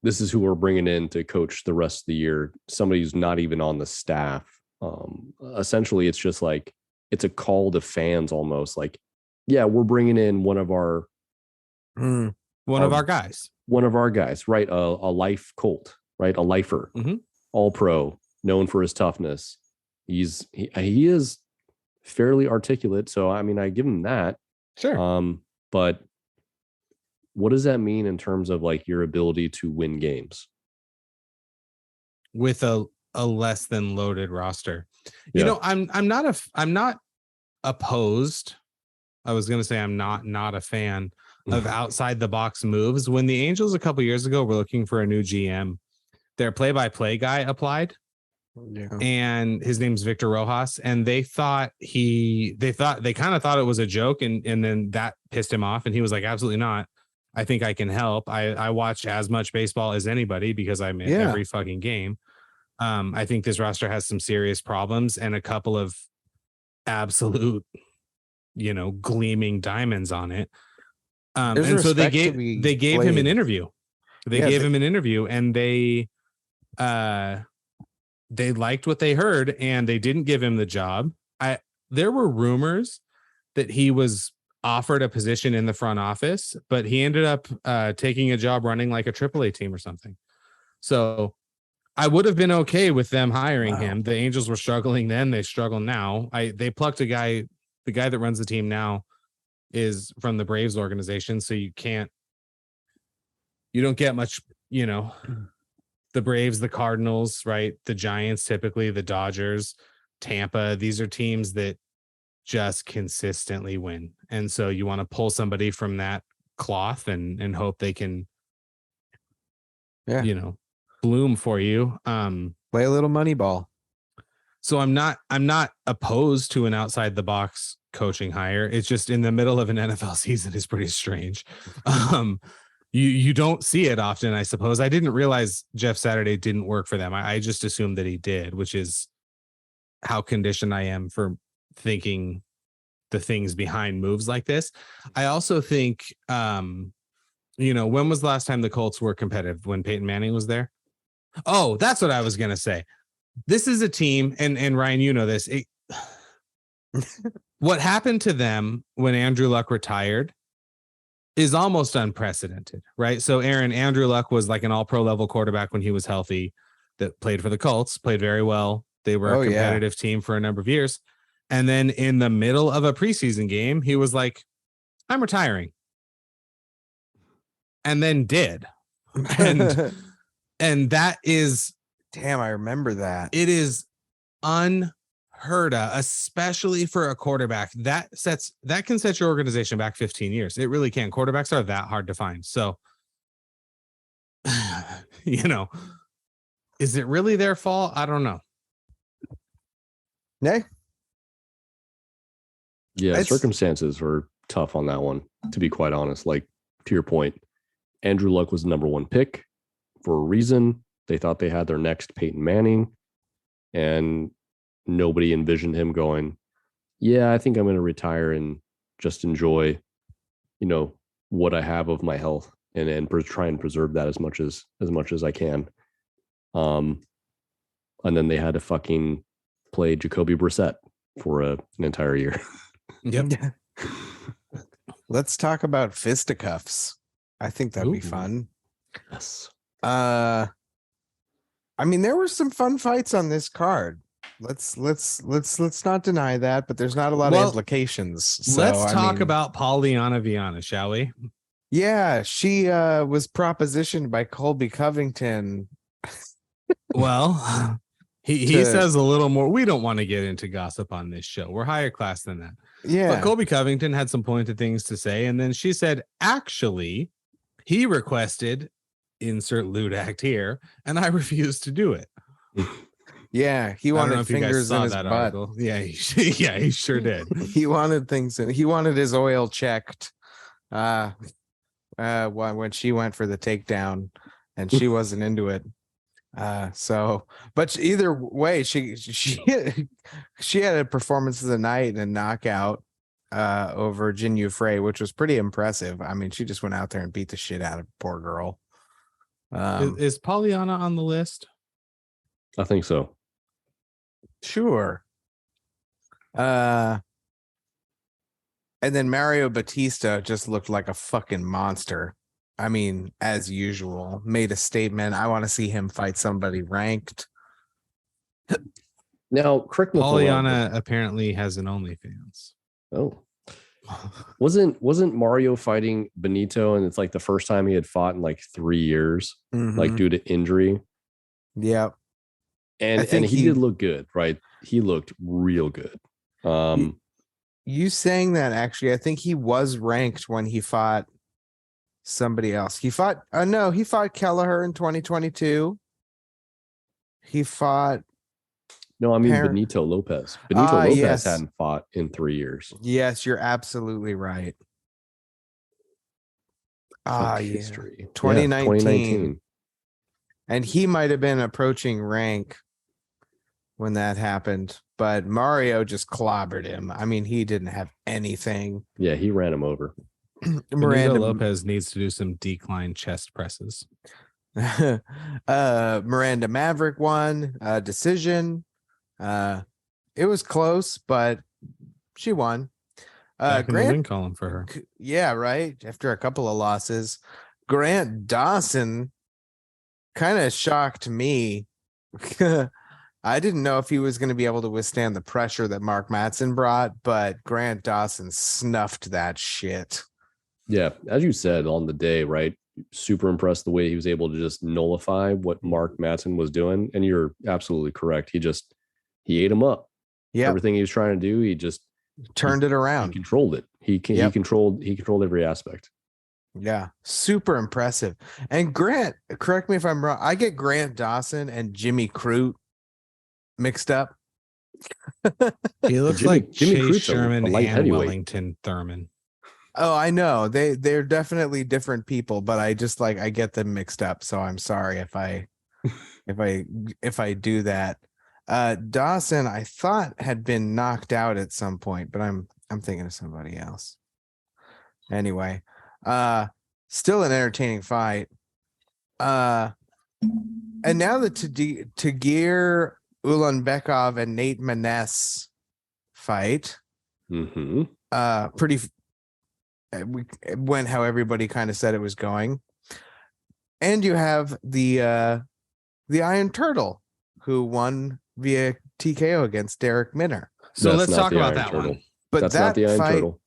B: this is who we're bringing in to coach the rest of the year. Somebody who's not even on the staff. Essentially, it's just like, it's a call to fans almost, like, yeah, we're bringing in one of our
A: guys.
B: One of our guys, right? A life Colt, right? A lifer, all pro, known for his toughness. He is fairly articulate. So, I mean, I give him that.
A: Sure.
B: But what does that mean in terms of like your ability to win games
A: with a less than loaded roster? Yeah. I'm not opposed. I was going to say I'm not a fan of outside the box moves. When the Angels a couple years ago were looking for a new GM, their play-by-play guy applied,
C: Yeah.
A: and his name's Victor Rojas, and they kind of thought it was a joke, and then that pissed him off, and he was like, absolutely not. I think I can help. I watch as much baseball as anybody because I'm at every fucking game. I think this roster has some serious problems and a couple of absolute, gleaming diamonds on it. And so they gave him an interview. They gave him an interview, and they liked what they heard, and they didn't give him the job. There were rumors that he was offered a position in the front office, but he ended up taking a job running like a AAA team or something. So I would have been okay with them hiring him. The Angels were struggling then; they struggle now. They plucked a guy. The guy that runs the team now is from the Braves organization, so you don't get much, the Braves, the Cardinals, right? The Giants, typically the Dodgers, Tampa. These are teams that just consistently win. And so you want to pull somebody from that cloth and hope they can, bloom for you.
C: Play a little money ball.
A: So I'm not opposed to an outside the box coaching hire. It's just in the middle of an NFL season is pretty strange. You don't see it often, I suppose. I didn't realize Jeff Saturday didn't work for them. I just assumed that he did, which is how conditioned I am for thinking the things behind moves like this. I also think, when was the last time the Colts were competitive? When Peyton Manning was there? Oh, that's what I was going to say. This is a team, and Ryan, this. What happened to them when Andrew Luck retired is almost unprecedented, right? So Andrew Luck was like an all-pro level quarterback when he was healthy that played for the Colts, played very well. They were a competitive team for a number of years. And then in the middle of a preseason game, he was like, I'm retiring. And then did. And that is...
C: Damn, I remember that.
A: It is unheard of, especially for a quarterback. That can set your organization back 15 years. It really can. Quarterbacks are that hard to find. So, is it really their fault? I don't know.
C: Nay.
B: Yeah, circumstances were tough on that one, to be quite honest. Like, to your point, Andrew Luck was the number one pick for a reason. They thought they had their next Peyton Manning, and nobody envisioned him going, I think I'm going to retire and just enjoy, what I have of my health and try and preserve that as much as I can. And then they had to fucking play Jacoby Brissett for an entire year.
A: Yep.
C: Let's talk about fisticuffs. I think that'd be fun.
B: Yes.
C: I mean, there were some fun fights on this card. Let's not deny that, but there's not a lot of implications. So,
A: let's talk about Polyana Viana, shall we?
C: Yeah, she was propositioned by Colby Covington.
A: Well, he says a little more. We don't want to get into gossip on this show. We're higher class than that.
C: Yeah.
A: But Colby Covington had some pointed things to say, and then she said, actually, he requested insert lewd act here, and I refused to do it.
C: Yeah, he wanted fingers in his butt.
A: Article. Yeah, he sure did.
C: He wanted things, and he wanted his oil checked. When she went for the takedown, and she wasn't into it. But either way, she had a performance of the night and a knockout over Jin Frey, which was pretty impressive. I mean, she just went out there and beat the shit out of poor girl.
A: Is Polyana on the list?
B: I think so.
C: Sure. And then Mario Batista just looked like a fucking monster. I mean, as usual, made a statement. I want to see him fight somebody ranked.
B: Now, correct me.
A: Polyana apparently has an OnlyFans.
B: Oh, wasn't Mario fighting Benito, and it's like the first time he had fought in like 3 years, like due to injury.
C: Yeah,
B: and he did look good, right? He looked real good.
C: You saying that, actually, I think he was ranked when he fought somebody else. He fought Kelleher in 2022. He fought
B: No, I mean
C: Par-
B: Benito Lopez. Benito Lopez
C: yes.
B: hadn't fought in 3 years.
C: Yes, you're absolutely right.
B: Fuck
C: Yeah.
B: history. Yeah,
C: 2019. And he might have been approaching rank when that happened, but Mario just clobbered him. I mean, he didn't have anything.
B: Yeah, he ran him over.
A: Benito Lopez needs to do some decline chest presses.
C: Miranda Maverick won decision. It was close, but she won.
A: Back in the win column for her.
C: Yeah, right. After a couple of losses, Grant Dawson kind of shocked me. I didn't know if he was going to be able to withstand the pressure that Mark Madsen brought, but Grant Dawson snuffed that shit.
B: Yeah, as you said on the day, right? Super impressed the way he was able to just nullify what Mark Madsen was doing. And you're absolutely correct. He ate him up.
C: Yeah,
B: everything he was trying to do, he just
C: turned it around.
B: He controlled it. He controlled every aspect.
C: Yeah, super impressive. And Grant, correct me if I'm wrong, I get Grant Dawson and Jimmy Crute mixed up.
A: He looks
B: Jimmy
A: like Chase
B: Crute's
A: Sherman
B: a light
A: and
B: heavyweight.
A: Wellington Thurman.
C: Oh, I know. They're definitely different people, but I just I get them mixed up. So I'm sorry if I do that. Dawson, I thought had been knocked out at some point, but I'm thinking of somebody else. Anyway, still an entertaining fight. And now the Tagir Ulanbekov and Nate Maness fight.
B: Mm-hmm.
C: It went how everybody kind of said it was going. And you have the Iron Turtle, who won via TKO against Derek Minner.
A: So
B: That's
A: let's
B: not
A: talk
B: the
A: about
B: Iron
A: that
B: Turtle.
A: one.
C: But
B: That's
C: that
B: not the Iron
C: fight,
B: Turtle.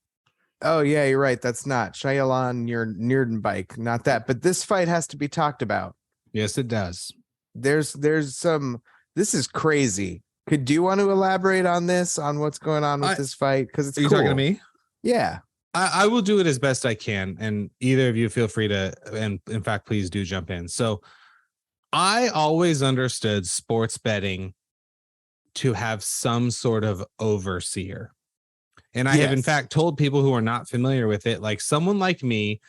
C: Oh yeah, you're right. That's not Shyalan Nierdenbike, not that. But this fight has to be talked about.
A: Yes, it does.
C: There's some. This is crazy. Do you want to elaborate on this, on what's going on with this fight? Because it's
A: Are you
C: cool.
A: talking to me?
C: Yeah.
A: I will do it as best I can, and either of you feel free to, and in fact, please do jump in. So I always understood sports betting to have some sort of overseer. And I have, in fact, told people who are not familiar with it, like someone like me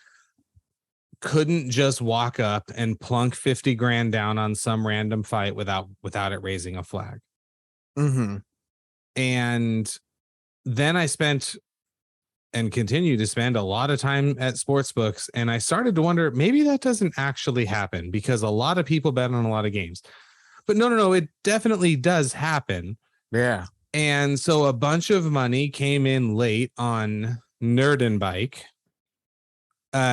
A: couldn't just walk up and plunk 50 grand down on some random fight without it raising a flag.
C: Mm-hmm.
A: And then I spent and continue to spend a lot of time at sports books. And I started to wonder, maybe that doesn't actually happen, because a lot of people bet on a lot of games. But no, it definitely does happen.
C: Yeah.
A: And so a bunch of money came in late on Nerdenbike,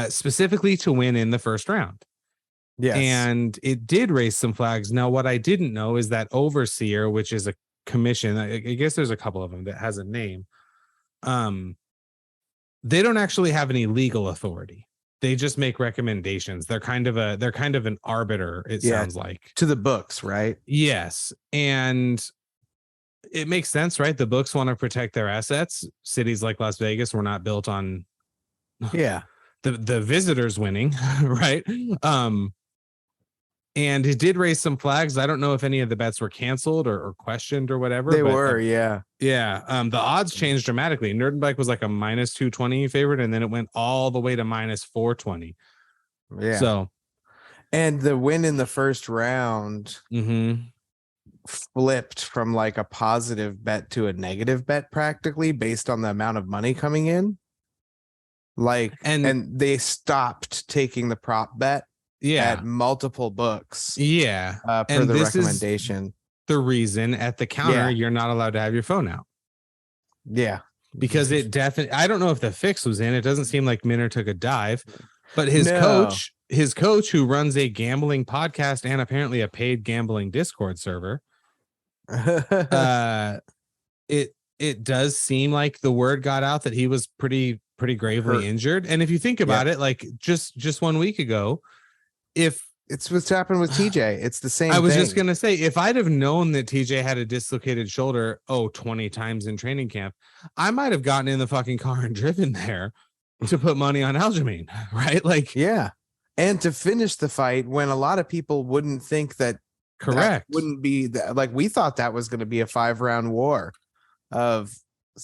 A: specifically to win in the first round.
C: Yes.
A: And it did raise some flags. Now, what I didn't know is that overseer, which is a commission, I guess there's a couple of them that has a name. They don't actually have any legal authority. They just make recommendations. They're kind of an arbiter, it sounds like.
C: To the books, right?
A: Yes. And it makes sense, right? The books want to protect their assets. Cities like Las Vegas were not built on the visitors winning, right? And it did raise some flags. I don't know if any of the bets were canceled or questioned or whatever.
C: They were, yeah.
A: Yeah. The odds changed dramatically. Nerdenbike was like a minus 220 favorite, and then it went all the way to minus 420.
C: Yeah.
A: So,
C: and the win in the first round flipped from like a positive bet to a negative bet practically based on the amount of money coming in. Like, and they stopped taking the prop bet. At multiple books.
A: Yeah.
C: Per the recommendation.
A: The reason at the counter, you're not allowed to have your phone out.
C: Yeah.
A: Because it definitely, I don't know if the fix was in. It doesn't seem like Minner took a dive, but his coach, who runs a gambling podcast and apparently a paid gambling Discord server, it does seem like the word got out that he was pretty gravely injured. And if you think about it, like just 1 week ago, if
C: it's what's happened with TJ, it's the same.
A: I was just going to say, if I'd have known that TJ had a dislocated shoulder, 20 times in training camp, I might have gotten in the fucking car and driven there to put money on Aljamain, right? Like,
C: yeah. And to finish the fight when a lot of people wouldn't think that
A: Correct.
C: wouldn't be like we thought that was going to be a 5-round war of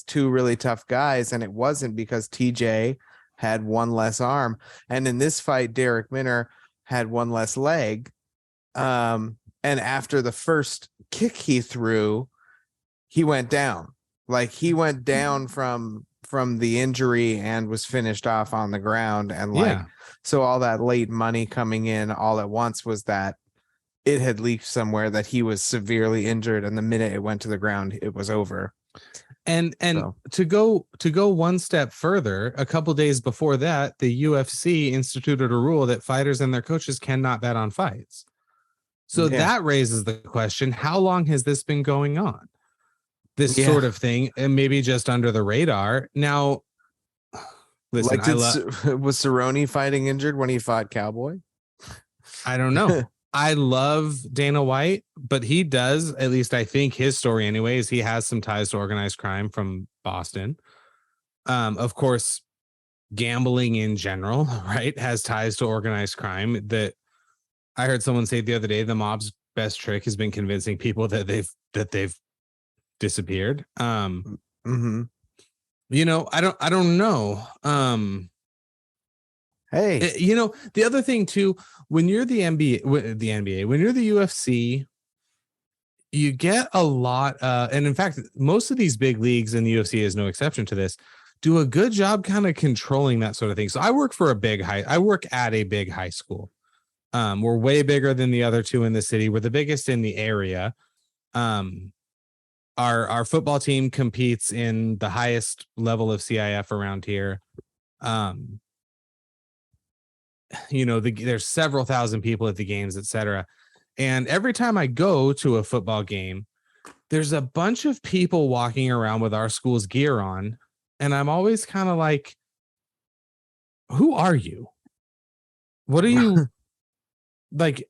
C: two really tough guys, and it wasn't because TJ had one less arm, and in this fight Derek Minner had one less leg. And after the first kick he threw, he went down. Like he went down from the injury and was finished off on the ground. And like, so all that late money coming in all at once was that it had leaked somewhere that he was severely injured. And the minute it went to the ground, it was over.
A: And to go one step further, a couple days before that, the UFC instituted a rule that fighters and their coaches cannot bet on fights. So that raises the question, how long has this been going on? This sort of thing, and maybe just under the radar. Now, listen,
C: like was Cerrone fighting injured when he fought Cowboy?
A: I don't know. I love Dana White, but he does, at least I think his story anyways, he has some ties to organized crime from Boston. Of course, gambling in general, right, has ties to organized crime. That I heard someone say the other day, the mob's best trick has been convincing people that they've disappeared. You know, I don't know.
C: Hey,
A: you know, the other thing too, when you're the NBA, when you're the UFC, you get a lot, and in fact, most of these big leagues, and the UFC is no exception to this, do a good job kind of controlling that sort of thing. So I work at a big high school. We're way bigger than the other two in the city. We're the biggest in the area. Our football team competes in the highest level of CIF around here. You know, there's several thousand people at the games, etc. And every time I go to a football game, there's a bunch of people walking around with our school's gear on. And I'm always kind of like, who are you? What are you like?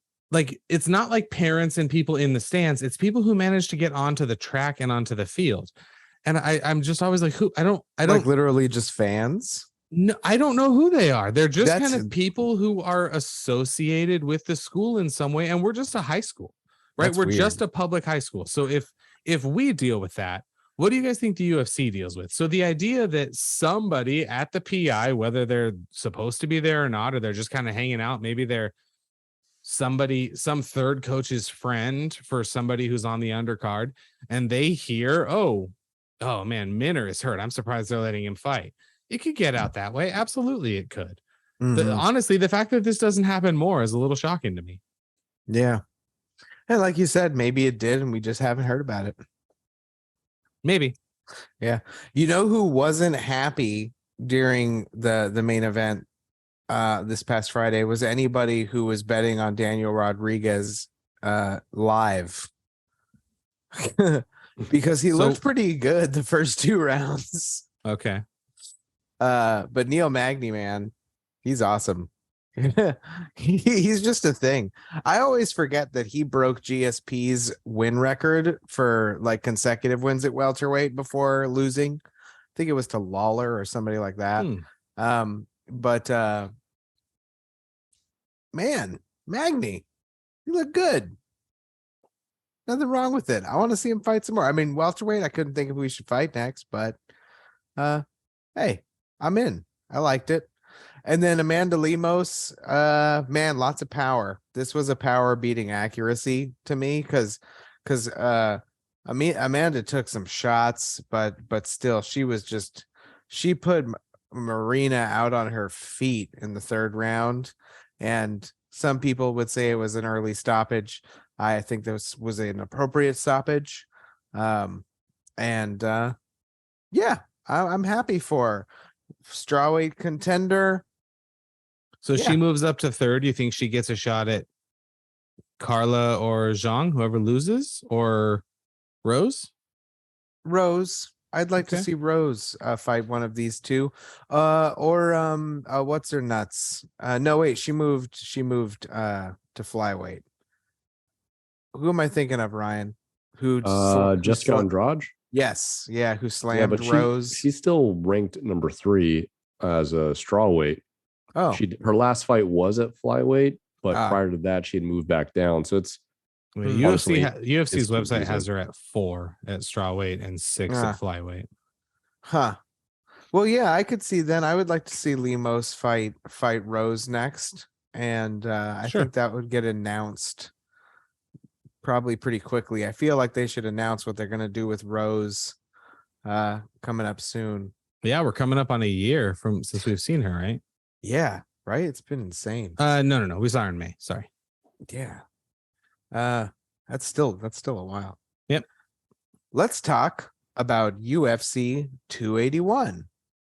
A: It's not like parents and people in the stands. It's people who manage to get onto the track and onto the field. And I'm just always like, who? I don't
C: like literally just fans.
A: No, I don't know who they are. They're just kind of people who are associated with the school in some way. And we're just a high school, right? We're just a public high school. So if we deal with that, what do you guys think the UFC deals with? So the idea that somebody at the PI, whether they're supposed to be there or not, or they're just kind of hanging out, maybe they're some third coach's friend for somebody who's on the undercard, and they hear, oh man, Minner is hurt. I'm surprised they're letting him fight. It could get out that way. Absolutely, it could. Honestly, the fact that this doesn't happen more is a little shocking to me.
C: Yeah. And like you said, maybe it did, and we just haven't heard about it.
A: Maybe.
C: Yeah. You know who wasn't happy during the main event this past Friday was anybody who was betting on Daniel Rodriguez live. Because he looked pretty good the first 2 rounds.
A: Okay.
C: But Neil Magny, man, he's awesome. He's just a thing. I always forget that he broke GSP's win record for like consecutive wins at welterweight before losing. I think it was to Lawler or somebody like that. But man, Magny, he looked good. Nothing wrong with it. I want to see him fight some more. I mean, welterweight, I couldn't think of who we should fight next, but hey, I'm in. I liked it. And then Amanda Lemos, man, lots of power. This was a power beating accuracy to me because Amanda took some shots, but still she put Marina out on her feet in the 3rd round. And some people would say it was an early stoppage. I think this was an appropriate stoppage. Yeah, I'm happy for strawweight contender.
A: So she moves up to 3rd. You think she gets a shot at Carla or Zhang, whoever loses, or Rose?
C: Rose. I'd like to see Rose fight one of these two. Or what's her nuts? No, wait, she moved to flyweight. Who am I thinking of, Ryan?
B: Jessica Andrade?
C: Yes. Yeah, who slammed Rose.
B: She's still ranked number 3 as a strawweight.
C: Oh,
B: Her last fight was at flyweight, but prior to that, she had moved back down. So it's
A: I mean,
B: Honestly,
A: UFC's
B: it's
A: website
B: confusing.
A: has her at 4 at strawweight and 6
C: Ah.
A: at flyweight.
C: Huh. Well, yeah, I could see then. I would like to see Lemos fight Rose next. And I
A: Sure.
C: think that would get announced probably pretty quickly. I feel like they should announce what they're gonna do with Rose coming up soon.
A: Yeah, we're coming up on a year since we've seen her, right?
C: Yeah, right. It's been insane.
A: No. We saw her in May. Sorry.
C: Yeah. That's still a while.
A: Yep.
C: Let's talk about UFC 281.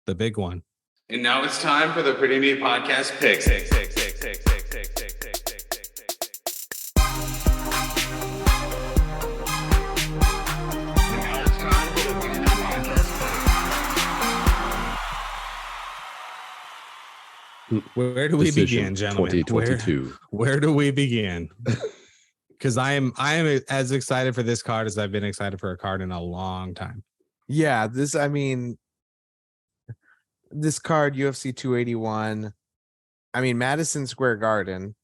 A: The big one.
E: And now it's time for the Pretty Neat Podcast picks.
A: Where do we
B: Decision
A: begin, gentlemen?
B: 2022.
A: Where do we begin? Because I am as excited for this card as I've been excited for a card in a long time.
C: Yeah, this card, UFC 281. I mean, Madison Square Garden.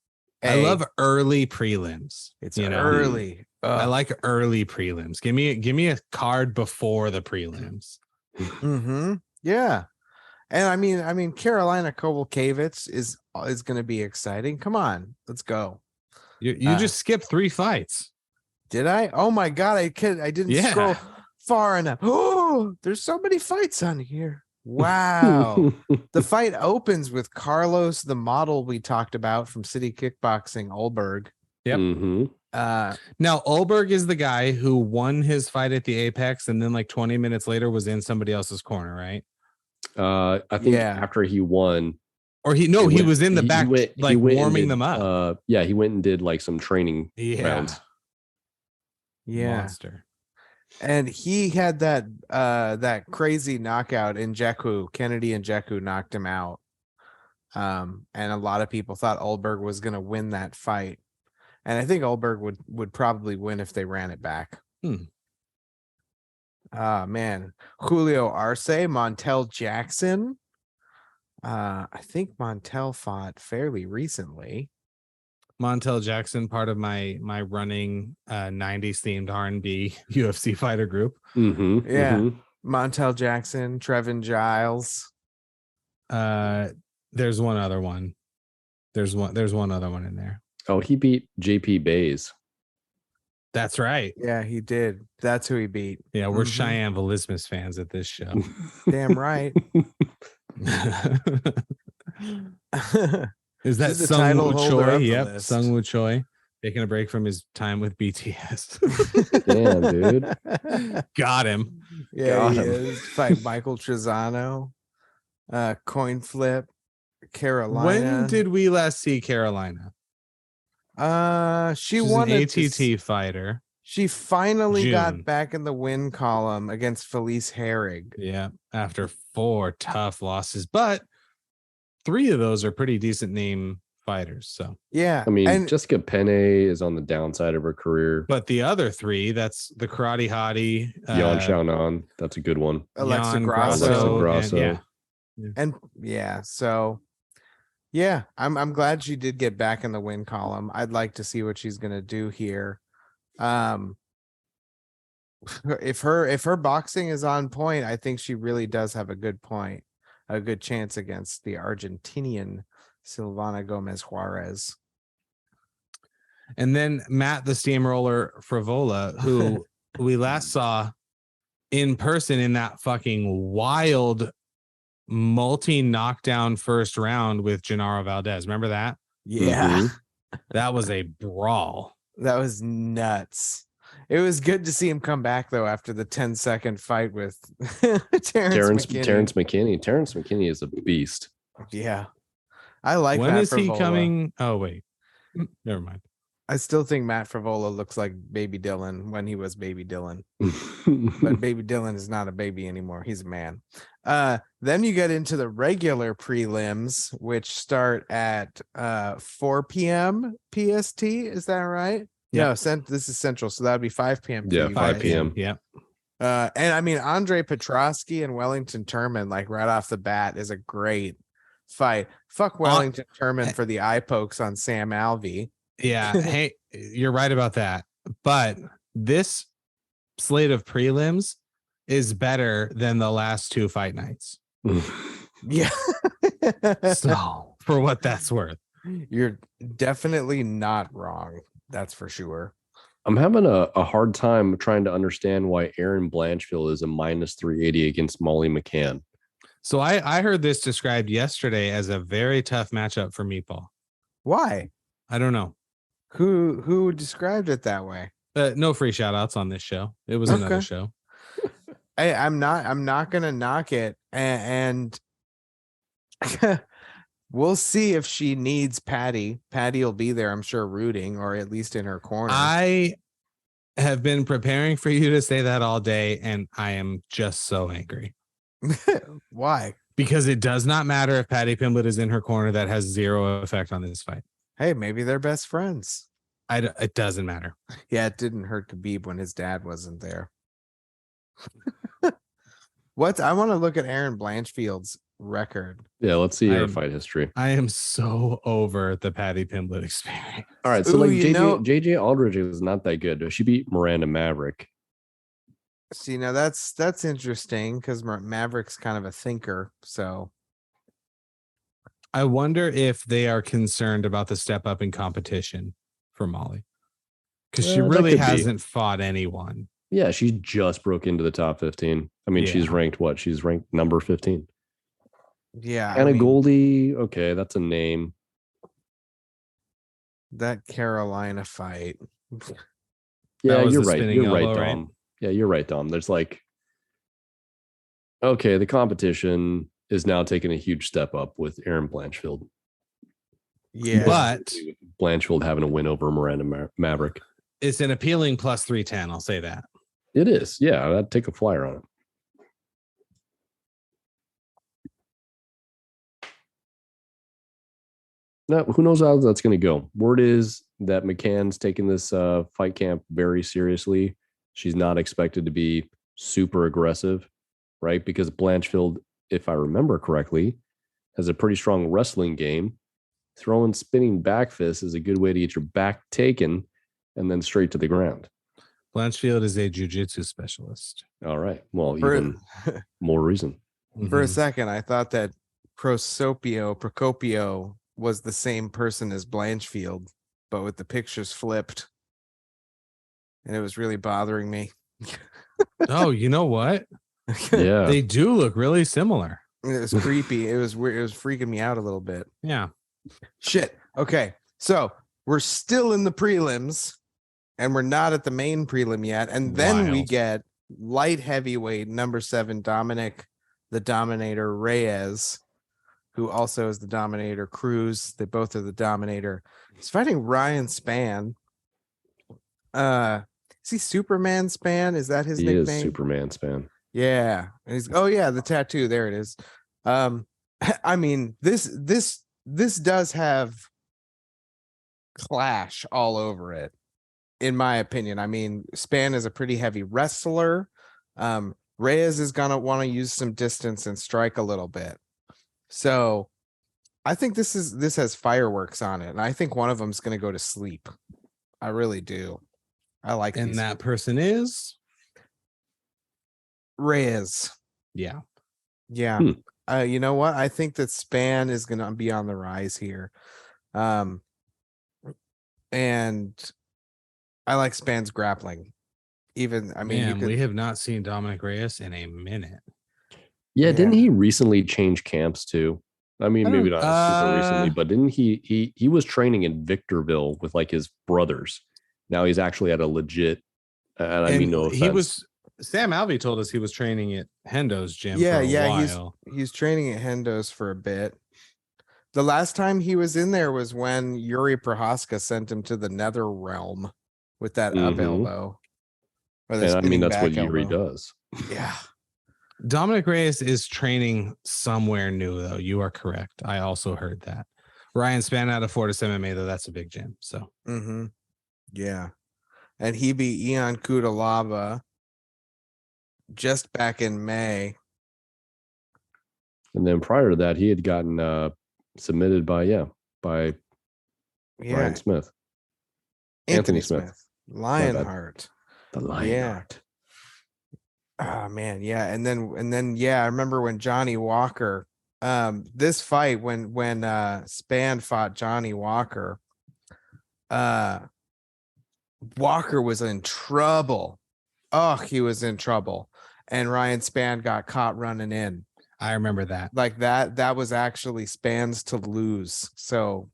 A: I love early prelims.
C: It's
A: you know?
C: early.
A: I like early prelims. Give me a card before the prelims.
C: Mm-hmm. Yeah. And I mean, Carolina Kowalkiewicz is going to be exciting. Come on, let's go.
A: You just skipped 3 fights.
C: Did I? Oh my God, I didn't scroll far enough. Oh, there's so many fights on here. Wow. The fight opens with Carlos, the model we talked about from City Kickboxing, Olberg.
A: Yep.
B: Mm-hmm.
A: Now Olberg is the guy who won his fight at the Apex and then like 20 minutes later was in somebody else's corner, right?
B: I think after he won,
A: or he was in the back, warming them up.
B: He went and did like some training rounds.
C: Yeah.
A: Monster.
C: And he had that crazy knockout in Njeku. Kennedy and Njeku knocked him out. And a lot of people thought Olberg was going to win that fight. And I think Olberg would probably win if they ran it back. Man. Julio Arce, Montel Jackson. I think Montel fought fairly recently.
A: Montel Jackson, part of my running 90s themed R&B UFC fighter group.
B: Mm-hmm.
C: Yeah.
B: Mm-hmm.
C: Montel Jackson, Trevin Giles.
A: There's one other one. There's one other one in there.
B: Oh, he beat JP Bays.
A: That's right.
C: Yeah, he did. That's who he beat.
A: Yeah, we're Cheyenne Velismus fans at this show.
C: Damn right.
A: Is that
C: the
A: Sung
C: title
A: Woo
C: holder
A: Choi?
C: of the
A: Yep,
C: list.
A: Sung Woo Choi. Taking a break from his time with BTS.
B: Damn, dude.
A: Got him.
C: Yeah,
B: Got
C: he
B: him.
C: is. Fight Michael Trezano. Coin flip. Carolina.
A: When did we last see Carolina?
C: She
A: She's
C: won
A: an
C: it
A: ATT fighter.
C: She finally
A: June.
C: got back in the win column against Felice Herrig.
A: Yeah, after 4 tough losses, but 3 of those are pretty decent name fighters. So
C: Yeah,
B: I mean,
C: and
B: Jessica Penne is on the downside of her career.
A: but the other 3, that's the Karate Hottie,
B: Yan Xiaonan, that's a good one.
C: Alexa
A: Jan
C: Grasso.
B: Alexa
A: and-
B: Grasso.
A: yeah.
C: And yeah, so yeah, I'm glad she did get back in the win column. I'd like to see what she's gonna do here. If her boxing is on point, I think she really does have a good chance against the Argentinian Silvana Gomez Juarez.
A: And then Matt the Steamroller Frivola, who we last saw in person in that fucking wild multi-knockdown first round with Genaro Valdez. Remember that?
C: Yeah.
B: Mhm.
A: That was a brawl.
C: That was nuts. It was good to see him come back though after the 10-second fight with Terrence McKinney.
B: Terrence McKinney is a beast.
C: Yeah. I like
A: When
C: Matt
A: is he
C: Frivola.
A: coming? Oh, wait. Never mind.
C: I still think Matt Frivola looks like Baby Dylan when he was Baby Dylan. But Baby Dylan is not a baby anymore. He's a man. Then you get into the regular prelims, which start at 4 p.m. PST. Is that right?
A: Yeah.
C: No, this is Central, so that would be 5 p.m. for
B: Yeah,
C: you
B: 5
C: guys.
B: p.m.
A: Yep.
C: And I mean, Andre Petrosky and Wellington Turman, like right off the bat, is a great fight. Fuck Wellington Turman for the eye pokes on Sam Alvey.
A: Yeah. Hey, you're right about that. But this slate of prelims is better than the last two fight nights.
C: Yeah.
A: So, for what that's worth.
C: You're definitely not wrong. That's for sure.
B: I'm having a hard time trying to understand why Aaron Blanchfield is a minus 380 against Molly McCann.
A: So I heard this described yesterday as a very tough matchup for Meatball.
C: Why?
A: I don't know.
C: Who described it that way?
A: No free shout outs on this show. It was another
C: Okay.
A: show.
C: I'm not gonna knock it, and we'll see if she needs Patty. Patty will be there, I'm sure, rooting, or at least in her corner.
A: I have been preparing for you to say that all day, and I am just so angry.
C: Why?
A: Because it does not matter if Patty Pimblett is in her corner. That has zero effect on this fight.
C: Hey, maybe they're best friends.
A: It doesn't matter.
C: Yeah, it didn't hurt Khabib when his dad wasn't there. I want to look at Aaron Blanchfield's record.
B: Yeah, let's see her
A: I'm-
B: fight history.
A: I am so over the Patty Pimblett experience.
B: All right, so
C: Ooh,
B: like
C: you know-
B: JJ Aldridge is not that good. She beat Miranda Maverick.
C: See, now that's interesting because Maverick's kind of a thinker. So
A: I wonder if they are concerned about the step up in competition for Molly. Because she
B: That
A: really
B: could be.
A: hasn't fought anyone.
B: Yeah, she just broke into the top 15. I mean, she's
A: Yeah.
B: ranked what? She's ranked number 15.
C: yeah,
B: Anna Goldie, okay, that's a name.
C: that Carolina fight.
B: Yeah,
A: was
B: you're
A: the
B: right.
A: spinning
B: You're right,
A: elbow, right?
B: Dom. Yeah, you're right, Dom. There's like, okay, the competition is now taking a huge step up with Aaron Blanchfield.
C: Yeah,
A: But
B: Blanchfield having a win over Miranda Maverick.
A: it's an appealing plus 310. I'll say that.
B: It is. Yeah, I'd take a flyer on it. Now, who knows how that's going to go? Word is that McCann's taking this fight camp very seriously. She's not expected to be super aggressive, right? Because Blanchfield, if I remember correctly, has a pretty strong wrestling game. Throwing spinning back fists is a good way to get your back taken and then straight to the ground.
A: Blanchfield is a jiu-jitsu specialist.
B: All right. Well,
C: For-
B: even more reason.
C: for a
A: Mhm.
C: second, I thought that Procopio was the same person as Blanchfield, but with the pictures flipped, and it was really bothering me.
A: Oh, you know what?
B: Yeah.
A: They do look really similar.
C: It was creepy. It was weird. It was freaking me out a little bit.
A: Yeah.
C: Shit. Okay. So we're still in the prelims and we're not at the main prelim yet. And then we
A: Wild.
C: get light heavyweight number 7, Dominic the Dominator Reyes, who also is the Dominator Cruz. They both are the Dominator. He's fighting Ryan Spann. Is he Superman Spann? Is that his
B: He
C: nickname?
B: is Superman Span.
C: Yeah. And he's the tattoo. There it is. I mean, this does have clash all over it, in my opinion. I mean, Spann is a pretty heavy wrestler. Reyes is gonna want to use some distance and strike a little bit. So I think this has fireworks on it, and I think one of them's gonna go to sleep. I really do. I like
A: And
C: these.
A: that person is?
C: Reyes.
A: Yeah.
C: Yeah. You know what? I think that Spann is going to be on the rise here. And I like Spann's grappling. Even, I mean,
A: Man, we have not seen Dominic Reyes in a minute.
B: Yeah, didn't
C: Yeah.
B: he recently change camps too? I mean,
A: I
B: maybe
A: don't-
B: not super recently, but didn't he was training in Victorville with like his brothers. Now he's actually at a legit and I mean no offense.
A: he was Sam Alvey told us he was training at Hendo's gym
C: yeah,
A: for a
C: yeah,
A: while.
C: he's training at Hendo's for a bit. The last time he was in there was when Yuri Prohaska sent him to the nether realm with that up
B: Mhm.
C: elbow. Or the
B: and I mean
C: spinning
B: that's what
C: back
B: Yuri
C: elbow.
B: does.
C: Yeah.
A: Dominic Reyes is training somewhere new, though. You are correct. I also heard that. Ryan Spann out of Fortis MMA, though, that's a big gym. So
C: Mm-hmm. Yeah. And he beat Ian Kudalaba just back in May.
B: And then prior to that, he had gotten submitted by
C: Yeah.
B: Ryan Smith.
C: Anthony
B: Smith.
C: Smith. Lionheart.
B: The
C: Yeah.
B: Lionheart.
C: Oh man, yeah. And then yeah, I remember when Johnny Walker, this fight when Span fought Johnny Walker, Walker was in trouble. Oh, he was in trouble. And Ryan Span got caught running in.
A: I remember that.
C: Like that was actually Span's to lose. So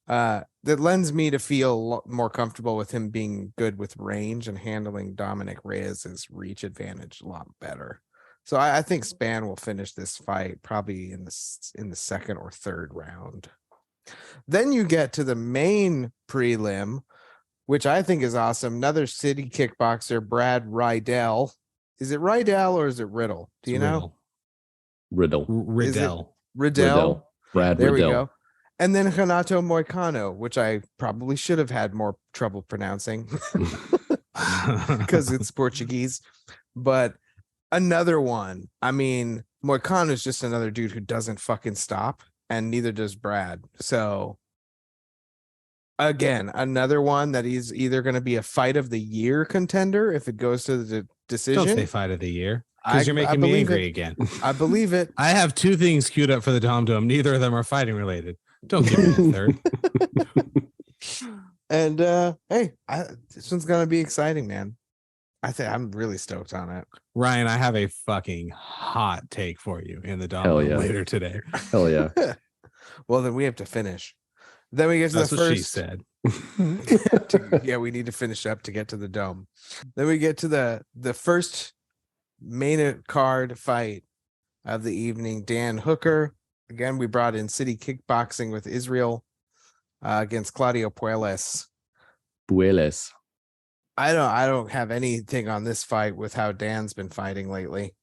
C: that lends me to feel more comfortable with him being good with range and handling Dominic Reyes's reach advantage a lot better. So I think Span will finish this fight probably in the second or third round. Then you get to the main prelim, which I think is awesome. Another city kickboxer, Brad Riddell. Is it Riddell or is it Riddle? Do you know?
B: Riddle.
A: Riddell.
C: Riddell.
B: Brad
C: There
B: Riddell.
C: we go. And then Renato Moicano, which I probably should have had more trouble pronouncing because it's Portuguese. But another one. I mean, Moicano is just another dude who doesn't fucking stop, and neither does Brad. So again, another one that he's either going to be a fight of the year contender if it goes to the decision.
A: Don't say fight of the year because you're making me angry again.
C: I believe it.
A: I have two things queued up for the Dom Dome. Neither of them are fighting related. Don't give me a third.
C: And hey, this one's gonna be exciting, man. I think I'm really stoked on it.
A: Ryan, I have a fucking hot take for you in the Dom
B: Hell
A: Dome
B: yeah.
A: later today.
B: Hell yeah.
C: Well, then we have to finish. Then we get to
A: That's
C: the
A: what
C: first.
A: she said.
C: Yeah, we need to finish up to get to the dome. Then we get to the first main card fight of the evening. Dan Hooker. Again, we brought in City Kickboxing with Israel against Claudio Puelles.
B: Bueles.
C: I don't have anything on this fight with how Dan's been fighting lately.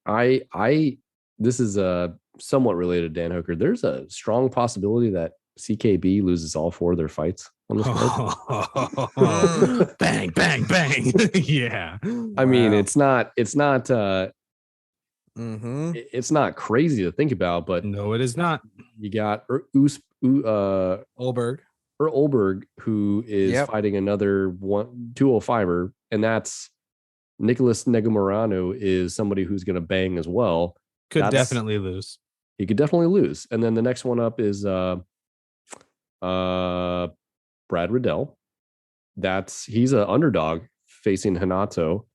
B: This is somewhat related to Dan Hooker. There's a strong possibility that CKB loses all 4 of their fights on this card.
A: Bang, bang, bang. Yeah.
B: I mean,
C: Wow.
B: it's not
C: Mm-hmm.
B: it's not crazy to think about, but
A: No, it is not.
B: you got
A: Olberg.
B: Olberg, who is fighting another 205er, and that's Nicholas Negumerano is somebody who's going to bang as well.
A: Could definitely lose.
B: He could definitely lose. And then the next one up is Brad Riddell. He's an underdog facing Hanato.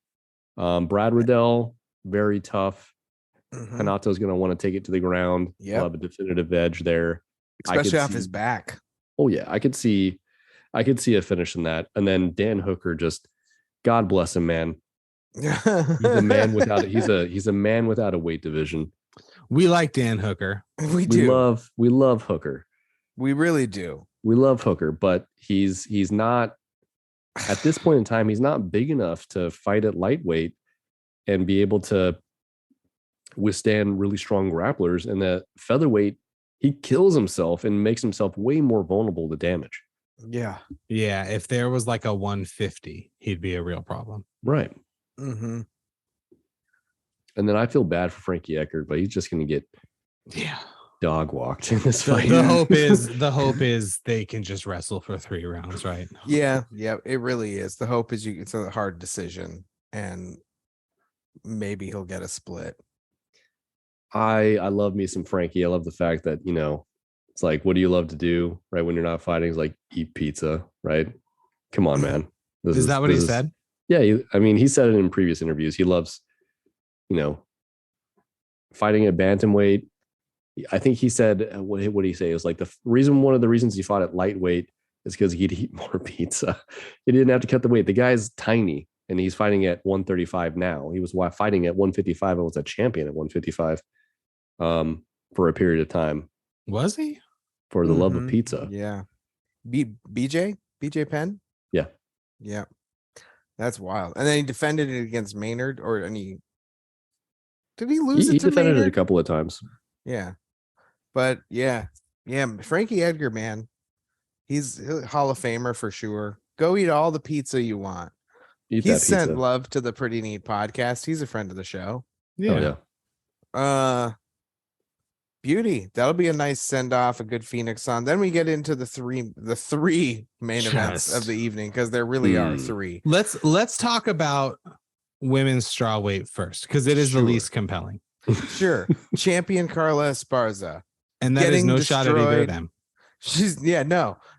B: Brad Riddell, very tough.
C: Mm-hmm.
B: Hanato's going to want to take it to the ground.
C: Yep.
B: He'll have a definitive edge there.
C: Especially off his back.
B: Oh yeah, I could see a finish in that. And then Dan Hooker, just God bless him, man. He's a man without he's a man without a weight division.
A: We like Dan Hooker.
C: We do.
B: We love Hooker.
C: We really do.
B: We love Hooker, but he's not at this point in time, he's not big enough to fight at lightweight and be able to withstand really strong grapplers. And that featherweight, he kills himself and makes himself way more vulnerable to damage.
C: Yeah.
A: Yeah. If there was like a 150, he'd be a real problem.
B: Right.
C: Mm-hmm.
B: And then I feel bad for Frankie Edgar, but he's just going to get dog walked in this fight.
A: The hope is they can just wrestle for 3 rounds, right?
C: Yeah. It really is. The hope is it's a hard decision, and maybe he'll get a split.
B: I love me some Frankie. I love the fact that, it's like, what do you love to do, right? When you're not fighting, it's like eat pizza, right? Come on, man.
A: Is that what he said?
B: Yeah. He said it in previous interviews. He loves, fighting at bantamweight. I think he said, what did he say? It was like one of the reasons he fought at lightweight is because he'd eat more pizza. He didn't have to cut the weight. The guy's tiny and he's fighting at 135 now. He was fighting at 155 and was a champion at 155 for a period of time.
A: Was he?
B: For the love of pizza.
C: Yeah. BJ Penn?
B: Yeah.
C: Yeah. That's wild. And then he defended it against Maynard, did he lose it
B: He
C: to
B: defended
C: Maynard?
B: it a couple of times.
C: Yeah. But yeah, Frankie Edgar, man. He's a Hall of Famer for sure. Go eat all the pizza you want. He's sent love to the Pretty Neat podcast. He's a friend of the show.
A: Yeah.
B: Oh, yeah.
C: Beauty. That'll be a nice send off, a good Phoenix on. Then we get into the three main events of
A: Just-
C: the evening because there really are three.
A: Let's talk about women's strawweight first because it is the
C: Sure.
A: least compelling,
C: Sure. Champion Carla Esparza.
A: and that is
C: Getting
A: no shot at either of
C: destroyed.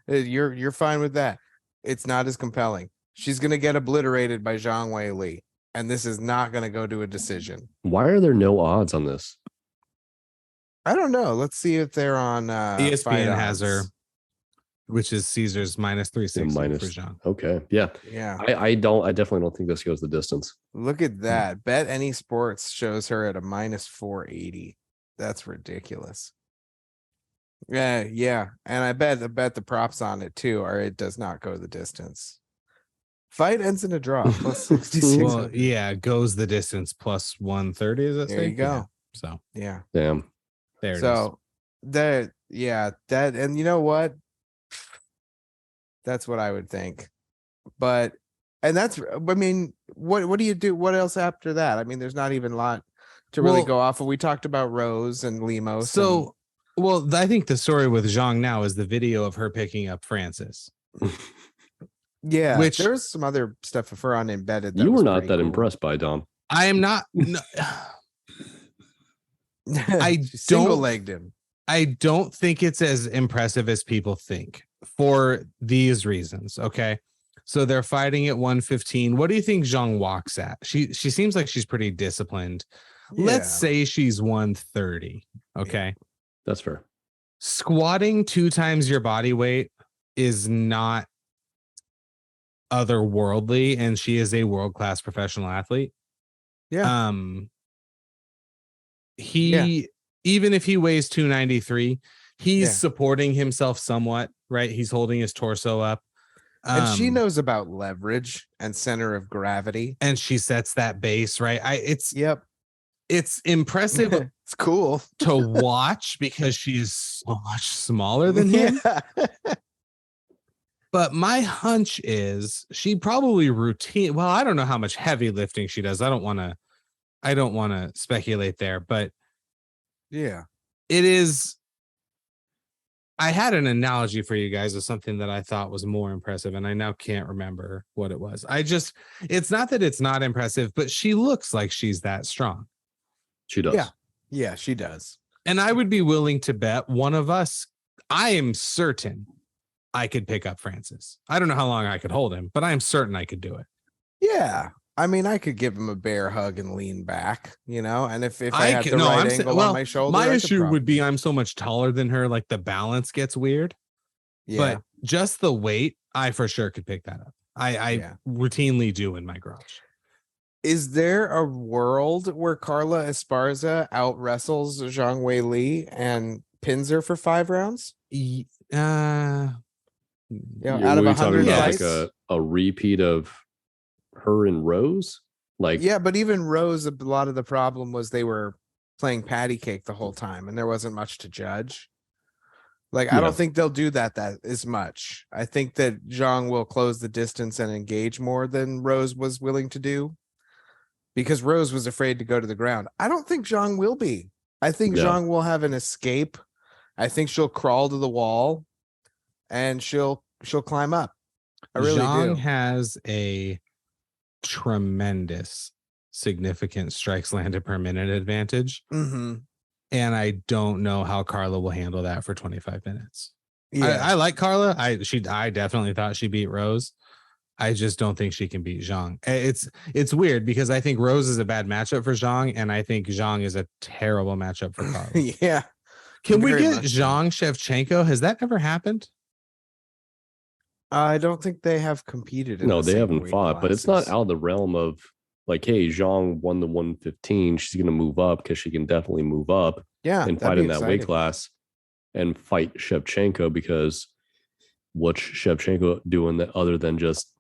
A: them.
C: You're fine with that. It's not as compelling. She's gonna get obliterated by Zhang Weili, and this is not gonna go to a decision.
B: Why are there no odds on this?
C: I don't know. Let's see if they're on
A: ESPN
C: Fight
A: has her,
C: Odds.
A: which is Caesar's minus 360
B: minus-
A: for Zhang.
B: Okay. Yeah.
C: Yeah.
B: I definitely don't think this goes the distance.
C: Look at that. Bet Any Sports shows her at a minus 480. That's ridiculous. Yeah. And I bet the props on it too, or it does not go the distance. Fight ends in a draw, plus 66.
A: Well, yeah, goes the distance plus 130. Is that
C: There you go.
A: So
C: Yeah.
B: Damn.
A: there it is.
C: So that and you know what? That's what I would think. But and that's I mean, what do you do? What else after that? I mean, there's not even a lot to really
A: Well-
C: go off of. We talked about Rose and Lemos.
A: So, well, I think the story with Zhang now is the video of her picking up Francis.
C: yeah,
A: which-
C: there's some other stuff of her on Embedded.
B: You were
C: was
B: not
C: pretty
B: that
C: cool.
B: impressed by Dom.
A: I am not. No, I
C: She single
A: don't-
C: legged him.
A: I don't think it's as impressive as people think for these reasons. Okay. So they're fighting at 115. What do you think Zhang walks at? She seems like she's pretty disciplined. Let's
C: Yeah.
A: say she's 130. Okay.
B: That's fair.
A: Squatting 2 times your body weight is not otherworldly, and she is a world-class professional athlete.
C: Yeah.
A: Even if he weighs 293, he's
C: Yeah.
A: supporting himself somewhat, right? He's holding his torso up.
C: And she
A: Um,
C: knows about leverage and center of gravity.
A: and she sets that base, right?
C: Yep.
A: It's impressive
C: It's cool.
A: to watch because she is so much smaller than him.
C: Yeah.
A: But my hunch is she probably well, I don't know how much heavy lifting she does. I don't want to speculate there, but
C: Yeah.
A: it is. I had an analogy for you guys of something that I thought was more impressive, and I now can't remember what it was. It's not that it's not impressive, but she looks like she's that strong.
B: She does.
C: Yeah. Yeah, she does.
A: And I would be willing to bet one of us, I am certain I could pick up Francis. I don't know how long I could hold him, but I am certain I could do it.
C: Yeah. I mean, I could give him a bear hug and lean back, and if I had the
A: I'm
C: right
A: sa-
C: angle
A: well,
C: on my shoulder,
A: my
C: I could
A: issue would be I'm so much taller than her, like the balance gets weird.
C: yeah.
A: But just the weight, I for sure could pick that up. I
C: Yeah.
A: routinely do in my garage.
C: Is there a world where Carla Esparza out wrestles Zhang Weili and pins her for 5 rounds?
A: Y-
C: Out of
B: we
C: 100
B: talking about
C: fights?
B: like a repeat of her and Rose? Like,
C: Yeah, but even Rose, a lot of the problem was they were playing patty cake the whole time, and there wasn't much to judge. Like, I
B: Yeah.
C: don't think they'll do that as much. I think that Zhang will close the distance and engage more than Rose was willing to do, because Rose was afraid to go to the ground. I don't think Zhang will be. I think
B: Yeah.
C: Zhang will have an escape. I think she'll crawl to the wall, and she'll climb up. I really
A: Zhang
C: do.
A: has a tremendous, significant strikes landed per minute advantage.
C: Mm-hmm.
A: And I don't know how Carla will handle that for 25 minutes.
C: Yeah.
A: I like Carla. I definitely thought she beat Rose. I just don't think she can beat Zhang. It's weird because I think Rose is a bad matchup for Zhang, and I think Zhang is a terrible matchup for Carla.
C: Yeah.
A: Can we
C: Very
A: get
C: much so.
A: Zhang Shevchenko? Has that ever happened?
C: I don't think they have competed. In
B: no,
C: the
B: they
C: same
B: haven't
C: weight
B: fought, but it's not
C: classes.
B: out of the realm of like, hey, Zhang won the 115. She's going to move up because she can definitely move up
C: Yeah,
B: and
C: that'd
B: fight
C: be
B: in that weight
C: exciting.
B: class and fight Shevchenko, because what's Shevchenko doing that other than just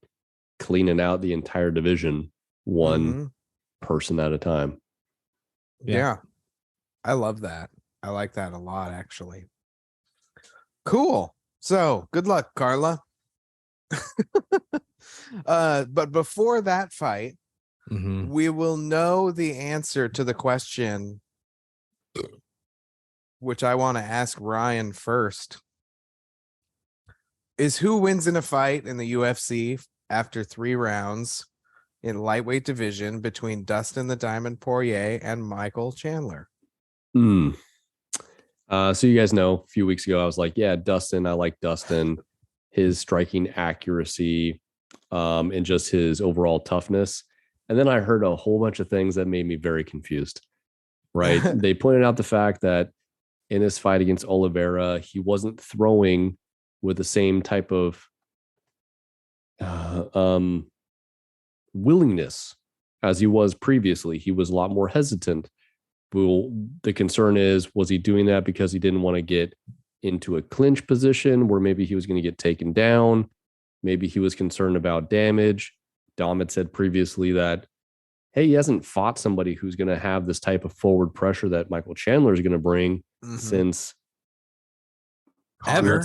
B: cleaning out the entire division one
C: Mhm.
B: person at a time?
C: Yeah. I love that. I like that a lot, actually. Cool. So good luck, Carla. But before that fight,
A: Mhm.
C: we will know the answer to the question: which I want to ask Ryan first, is who wins in a fight in the UFC after 3 rounds in lightweight division between Dustin the Diamond Poirier and Michael Chandler?
B: So you guys know, a few weeks ago, I was like, yeah, Dustin, I like Dustin, his striking accuracy, and just his overall toughness. And then I heard a whole bunch of things that made me very confused, right? They pointed out the fact that in his fight against Oliveira, he wasn't throwing with the same type of willingness as he was previously. He was a lot more hesitant. Well, the concern is, was he doing that because he didn't want to get into a clinch position where maybe he was going to get taken down? Maybe he was concerned about damage. Dom had said previously that, hey, he hasn't fought somebody who's going to have this type of forward pressure that Michael Chandler is going to bring since
A: ever.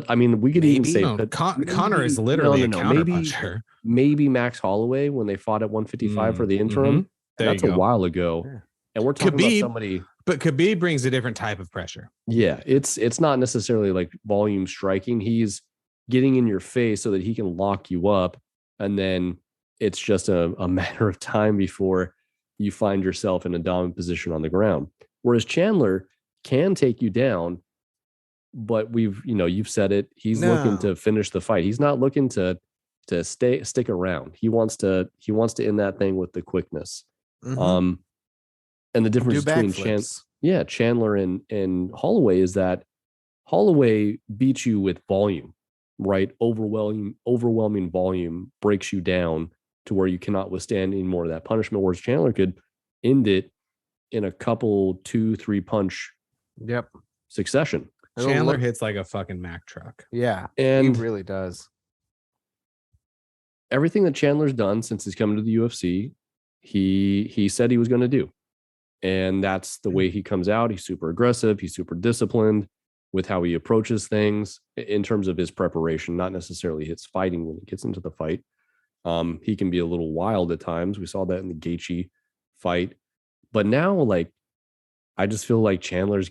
B: I mean, we could even say
A: Connor is literally a counterpuncher.
B: Maybe Max Holloway when they fought at 155 for the interim. That's a while ago. Yeah. And we're talking about somebody.
A: But Khabib brings a different type of pressure.
B: Yeah, it's not necessarily like volume striking. He's getting in your face so that he can lock you up. And then it's just a matter of time before you find yourself in a dominant position on the ground. Whereas Chandler can take you down, but you've said it. He's looking to finish the fight. He's not looking to stick around. He wants to end that thing with the quickness. And the difference between Chandler and Holloway is that Holloway beats you with volume, right? Overwhelming volume breaks you down to where you cannot withstand any more of that punishment. Whereas Chandler could end it in a couple 2-3 punch succession.
A: Chandler hits like a fucking Mack truck.
C: Yeah,
B: and
C: he really does.
B: Everything that Chandler's done since he's come to the UFC, he said he was going to do. And that's the way he comes out. He's super aggressive. He's super disciplined with how he approaches things in terms of his preparation, not necessarily his fighting when he gets into the fight. He can be a little wild at times. We saw that in the Gaethje fight. But now, like, I just feel like Chandler's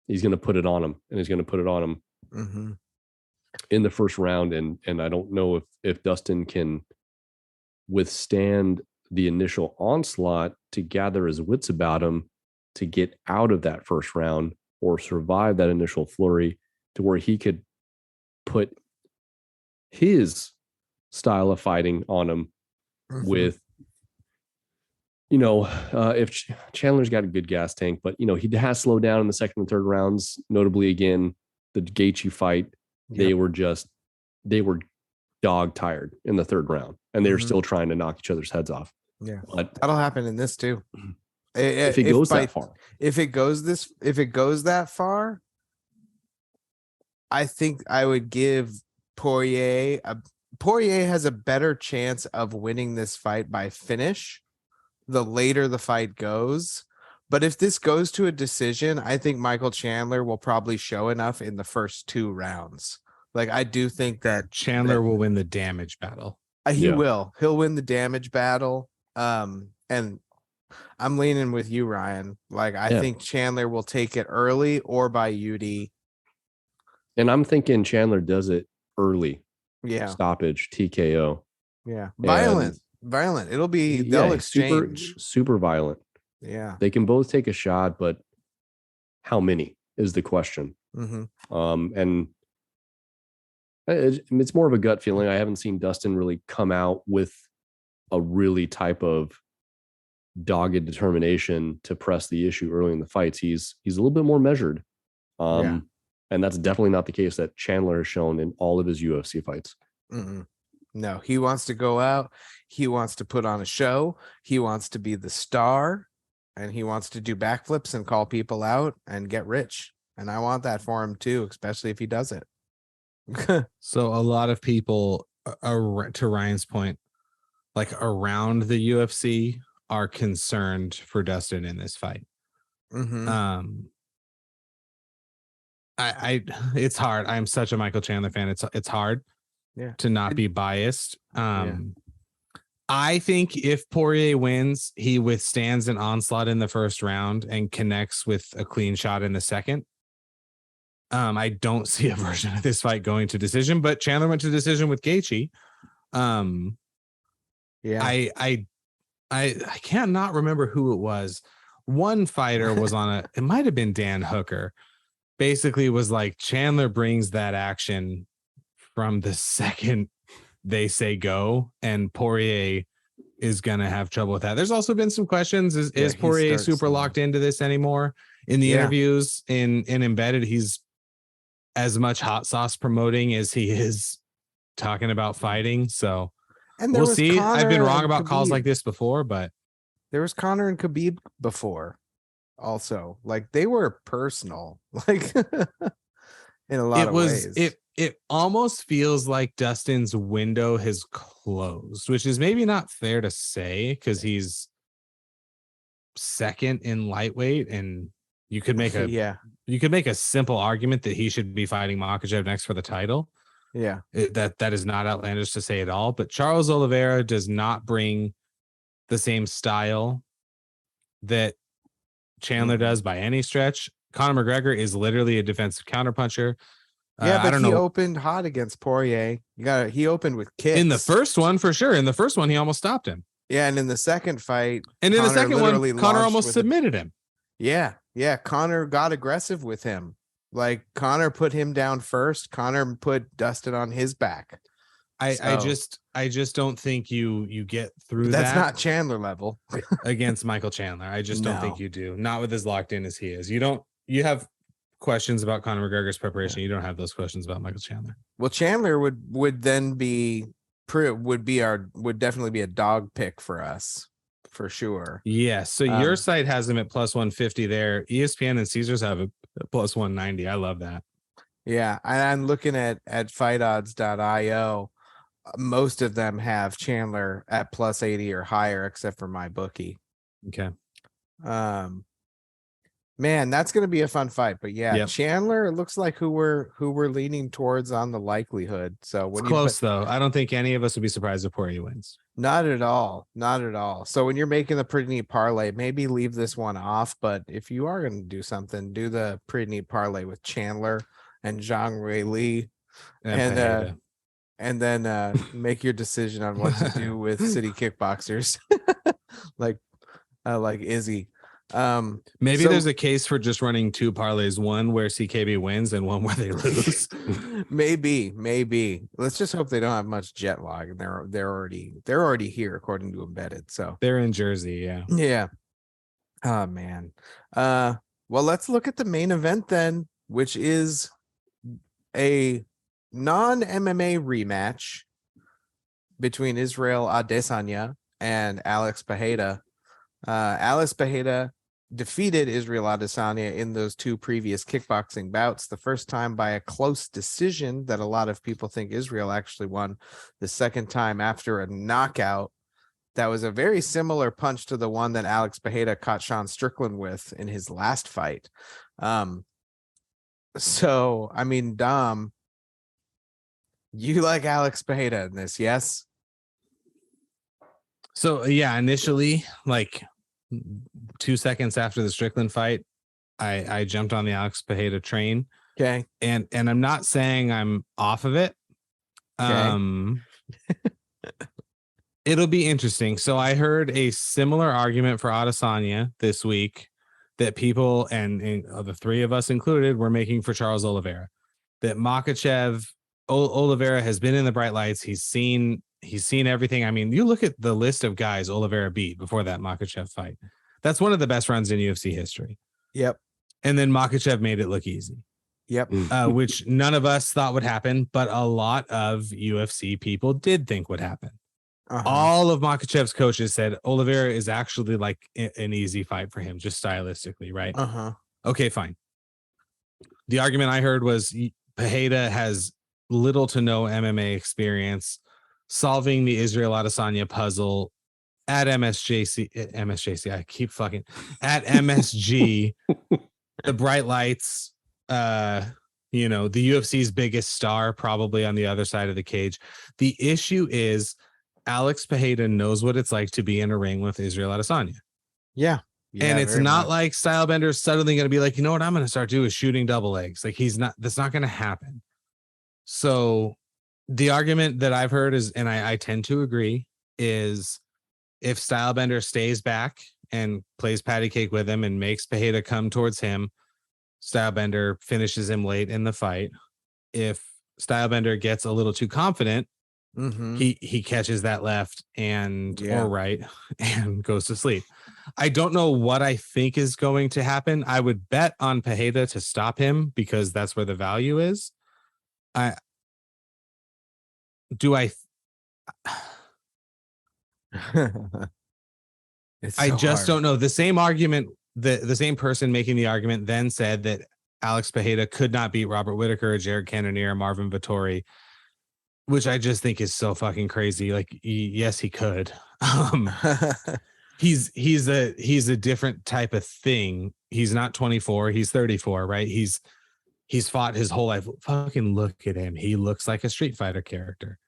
B: he's gonna put it on him, and he's gonna put it on him in the first round. And I don't know if Dustin can withstand the initial onslaught to gather his wits about him to get out of that first round or survive that initial flurry to where he could put his style of fighting on him with, if Chandler's got a good gas tank, but, he has slowed down in the second and third rounds, notably again, the Gaethje fight, they were dog tired in the third round and they're still trying to knock each other's heads off.
C: Yeah, but that'll happen in this too.
B: If it goes that far,
C: if it goes that far, I think I would give Poirier has a better chance of winning this fight by finish the later the fight goes. But if this goes to a decision, I think Michael Chandler will probably show enough in the first 2 rounds. Like, I do think that
A: Chandler will win the damage battle.
C: He'll win the damage battle. And I'm leaning with you, Ryan. Like, I think Chandler will take it early or by UD.
B: And I'm thinking Chandler does it early.
C: Yeah.
B: Stoppage, TKO.
C: Yeah. Violent. It'll be, they'll exchange.
B: Super violent.
C: Yeah.
B: They can both take a shot, but how many is the question? And it's more of a gut feeling. I haven't seen Dustin really come out with a really type of dogged determination to press the issue early in the fights. He's a little bit more measured. And that's definitely not the case that Chandler has shown in all of his UFC fights.
C: No, he wants to go out. He wants to put on a show. He wants to be the star, and he wants to do backflips and call people out and get rich. And I want that for him too, especially if he does it.
A: So a lot of people, to Ryan's point, like around the UFC, are concerned for Dustin in this fight. It's hard. I'm such a Michael Chandler fan. It's hard to not be biased. I think if Poirier wins, he withstands an onslaught in the first round and connects with a clean shot in the second. I don't see a version of this fight going to decision, but Chandler went to decision with Gaethje.
C: Yeah.
A: I can't not remember who it was. One fighter was on it might have been Dan Hooker. Basically was like Chandler brings that action from the second they say go, and Poirier is gonna have trouble with that. There's also been some questions. Is Poirier super locked into this anymore? In the interviews in Embedded, he's as much hot sauce promoting as he is talking about fighting. So
C: and
A: we'll see. I've been wrong about
C: Khabib.
A: calls like this before, but
C: there was Conor and Khabib before. Also, like they were personal, like in a lot of ways.
A: It almost feels like Dustin's window has closed, which is maybe not fair to say because he's second in lightweight, and you could make a simple argument that he should be fighting Makhachev next for the title.
C: Yeah,
A: that is not outlandish to say at all. But Charles Oliveira does not bring the same style that Chandler does by any stretch. Conor McGregor is literally a defensive counterpuncher.
C: Yeah, but he opened hot against Poirier. He opened with kicks.
A: In the first one, for sure. In the first one, he almost stopped him.
C: Yeah, and in the second fight,
A: and in the second one, Conor almost submitted him.
C: Yeah, Conor got aggressive with him. Like Conor put him down first. Conor put Dustin on his back.
A: I just don't think you get through that.
C: That's not Chandler level
A: against Michael Chandler. I just don't think you do. Not with as locked in as he is. You have questions about Conor McGregor's preparation. You don't have those questions about Michael Chandler.
C: Well, Chandler would then be would definitely be a dog pick for us for sure.
A: Yeah. So your site has him at plus 150 there. ESPN and Caesars have it at plus 190. I love that.
C: Yeah. And I'm looking at fightodds.io. Most of them have Chandler at plus 80 or higher, except for my bookie.
A: Okay.
C: Man, that's going to be a fun fight. But yeah, Chandler, it looks like who we're leaning towards on the likelihood. So when
A: it's close though, I don't think any of us would be surprised if Poirier wins.
C: Not at all. Not at all. So when you're making the pretty neat parlay, maybe leave this one off. But if you are going to do something, do the pretty neat parlay with Chandler and Zhang Weili and then make your decision on what to do with City Kickboxers, like Izzy.
A: Maybe there's a case for just running two parlays, one where CKB wins and one where they lose.
C: maybe let's just hope they don't have much jet lag, and they're already here according to Embedded. So
A: they're in Jersey.
C: Yeah. Oh man. Well, let's look at the main event then, which is a non-MMA rematch between Israel Adesanya and Alex Pereira. Alex Pereira defeated Israel Adesanya in those two previous kickboxing bouts. The first time by a close decision that a lot of people think Israel actually won. The second time after a knockout that was a very similar punch to the one that Alex Pereira caught Sean Strickland with in his last fight. So, I mean, Dom, you like Alex Pereira in this, yes?
A: So, yeah, initially, like 2 seconds after the Strickland fight, I jumped on the Alex Pereira train.
C: Okay.
A: And I'm not saying I'm off of it. Okay. It'll be interesting. So I heard a similar argument for Adesanya this week that people, and the three of us included, were making for Charles Oliveira. That Makhachev, Oliveira has been in the bright lights. He's seen everything. I mean, you look at the list of guys Oliveira beat before that Makhachev fight. That's one of the best runs in UFC history.
C: Yep.
A: And then Makhachev made it look easy.
C: Yep.
A: Which none of us thought would happen, but a lot of UFC people did think would happen. All of Makhachev's coaches said Oliveira is actually like an easy fight for him, just stylistically, right? Okay, fine. The argument I heard was Pereira has little to no MMA experience solving the Israel Adesanya puzzle at MSG. I keep fucking at MSG, the bright lights, the UFC's biggest star, probably on the other side of the cage. The issue is Alex Pereira knows what it's like to be in a ring with Israel Adesanya.
C: Yeah.
A: And it's
C: very
A: not
C: much.
A: like Stylebender is suddenly going to be like, you know what I'm going to start doing is shooting double legs. Like that's not going to happen. So the argument that I've heard is, and I tend to agree, is if Stylebender stays back and plays patty cake with him and makes Pereira come towards him, Stylebender finishes him late in the fight. If Stylebender gets a little too confident, he catches that left or right and goes to sleep. I don't know what I think is going to happen. I would bet on Pereira to stop him because that's where the value is. I just don't know. The same argument, the same person making the argument then said that Alex Pereira could not beat Robert Whittaker, Jared Cannonier, Marvin Vettori, which I just think is so fucking crazy. Like, yes, he could. He's a different type of thing. He's not 24. He's 34, right? He's fought his whole life. Fucking look at him. He looks like a Street Fighter character.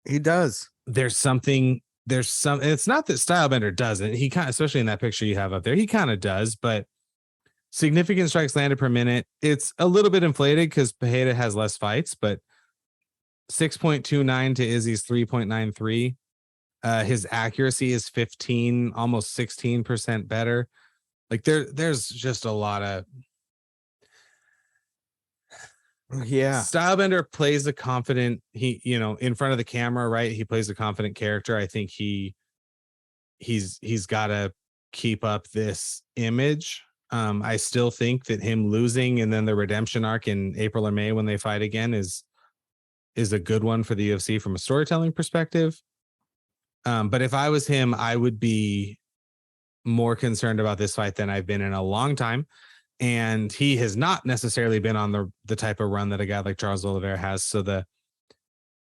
C: He does.
A: It's not that Stylebender doesn't. He kind of, especially in that picture you have up there, he kind of does, but significant strikes landed per minute. It's a little bit inflated because Pereira has less fights, but 6.29 to Izzy's 3.93. His accuracy is 15, almost 16% better. Like there's just a lot of Stylebender plays a confident, in front of the camera, right? He plays a confident character. I think he's got to keep up this image. I still think that him losing and then the redemption arc in April or May when they fight again is a good one for the UFC from a storytelling perspective. But if I was him, I would be more concerned about this fight than I've been in a long time. And he has not necessarily been on the type of run that a guy like Charles Oliveira has. So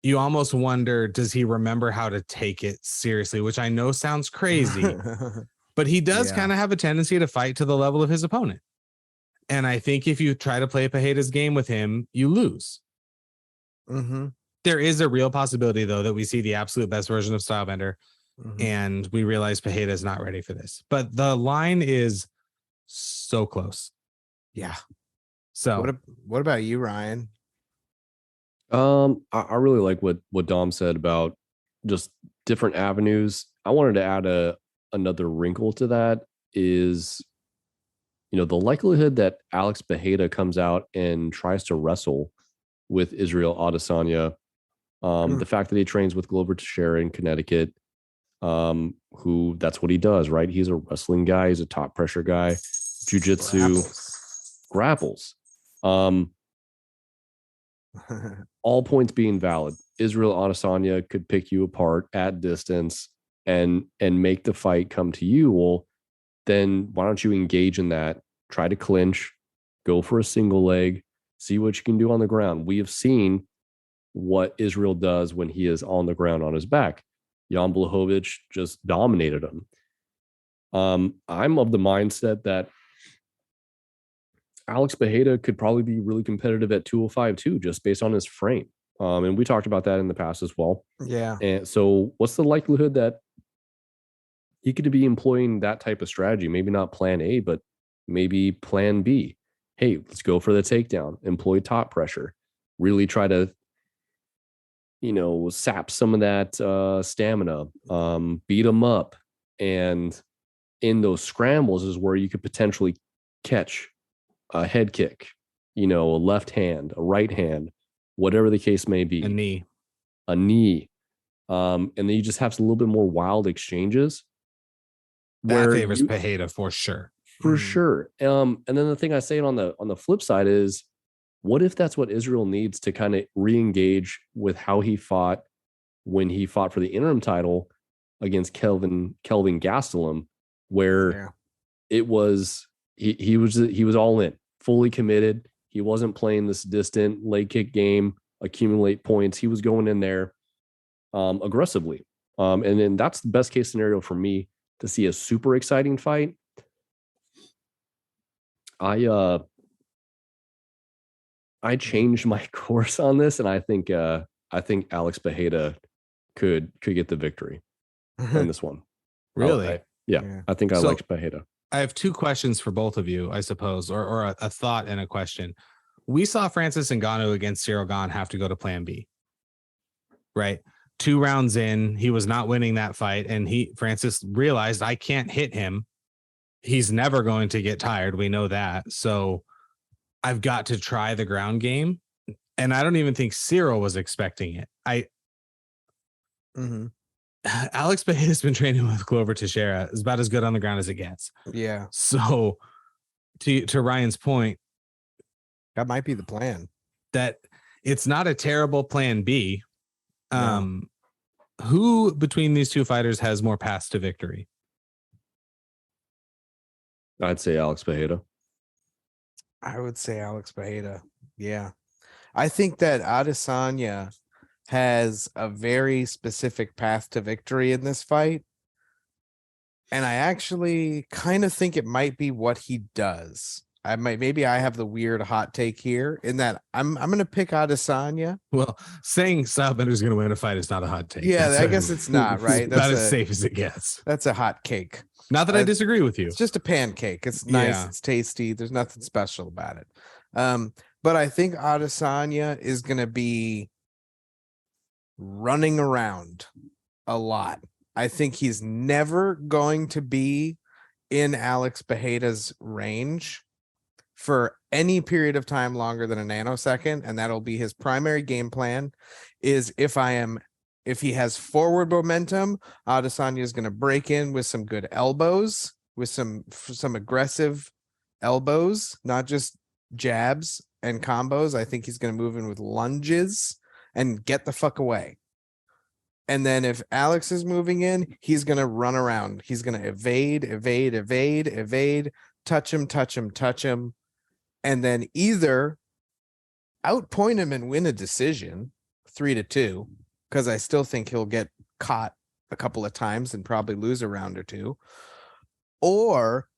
A: you almost wonder, does he remember how to take it seriously? Which I know sounds crazy, but he does kind of have a tendency to fight to the level of his opponent. And I think if you try to play Pereira's game with him, you lose. There is a real possibility, though, that we see the absolute best version of Stylebender and we realize Pereira is not ready for this. But the line is so close. Yeah. So
C: what about you, Ryan?
B: I really like what Dom said about just different avenues. I wanted to add another wrinkle to that is, the likelihood that Alex Pereira comes out and tries to wrestle with Israel Adesanya, the fact that he trains with Glover Teixeira in Connecticut, who that's what he does, right? He's a wrestling guy. He's a top pressure guy, jiu-jitsu, grapples. All points being valid, Israel Adesanya could pick you apart at distance and make the fight come to you. Well, then why don't you engage in that? Try to clinch, go for a single leg, see what you can do on the ground. We have seen what Israel does when he is on the ground on his back. Jan Blachowicz just dominated him. I'm of the mindset that Alex Pereira could probably be really competitive at 205 too, just based on his frame. And we talked about that in the past as well.
C: Yeah.
B: And so what's the likelihood that he could be employing that type of strategy? Maybe not plan A, but maybe plan B. Hey, let's go for the takedown, employ top pressure, really try to, sap some of that stamina, beat him up. And in those scrambles is where you could potentially catch a head kick, a left hand, a right hand, whatever the case may be. A knee. And then you just have a little bit more wild exchanges.
A: That favors Pereira for sure.
B: For sure. And then the thing I say on the flip side is, what if that's what Israel needs to kind of re-engage with how he fought when he fought for the interim title against Kelvin Gastelum, where it was he was all in, fully committed. He wasn't playing this distant leg kick game, accumulate points. He was going in there aggressively. And then that's the best case scenario for me to see a super exciting fight. I changed my course on this, and I think Alex Pereira could get the victory in this one.
A: Really?
B: Yeah, I think I
A: So-
B: like Pereira.
A: I have two questions for both of you, I suppose, or a thought and a question. We saw Francis Ngannou against Cyril Gane have to go to plan B, right? 2 rounds in, he was not winning that fight. And Francis realized, I can't hit him. He's never going to get tired. We know that. So I've got to try the ground game. And I don't even think Cyril was expecting it. Alex Pereira's been training with Glover Teixeira. Is about as good on the ground as it gets.
C: Yeah,
A: So to Ryan's point,
C: that might be the plan.
A: that it's not a terrible plan B.
C: No.
A: Who between these two fighters has more paths to victory?
B: I'd say Alex Pereira.
C: I would say Alex Pereira. Yeah. I think that Adesanya has a very specific path to victory in this fight. And I actually kind of think it might be what he does. Maybe I have the weird hot take here in that I'm going to pick Adesanya.
A: Well, saying Stylebender is going to win a fight is not a hot take.
C: Yeah,
A: That's
C: I guess it's not, right?
A: About
C: That's
A: as safe as it gets.
C: That's a hot cake.
A: Not that I disagree with you.
C: It's just a pancake. It's nice.
A: Yeah.
C: It's tasty. There's nothing special about it. But I think Adesanya is going to be running around a lot. I think he's never going to be in Alex Pereira's range for any period of time longer than a nanosecond, and that'll be his primary game plan. Is if he has forward momentum, Adesanya is going to break in with some good elbows, with some aggressive elbows, not just jabs and combos. I think he's going to move in with lunges and get the fuck away. And then if Alex is moving in, he's going to run around. He's going to evade, touch him. And then either outpoint him and win a decision 3-2, because I still think he'll get caught a couple of times and probably lose a round or two, or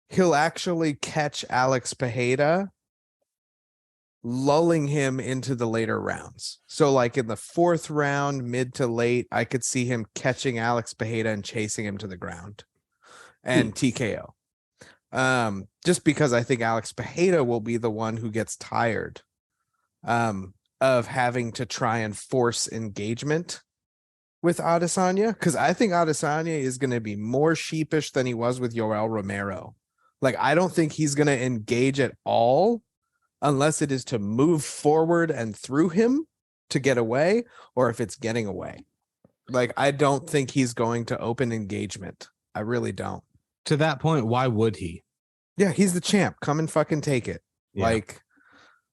C: he'll actually catch Alex Pereira, lulling him into the later rounds. So like in the 4th round, mid to late, I could see him catching Alex Pereira and chasing him to the ground and TKO. Just because I think Alex Pereira will be the one who gets tired of having to try and force engagement with Adesanya, because I think Adesanya is going to be more sheepish than he was with Yoel Romero. Like, I don't think he's going to engage at all unless it is to move forward and through him to get away, or if it's getting away. Like, I don't think he's going to open engagement. I really don't.
A: To that point, why would he?
C: Yeah, he's the champ. Come and fucking take it.
A: Yeah.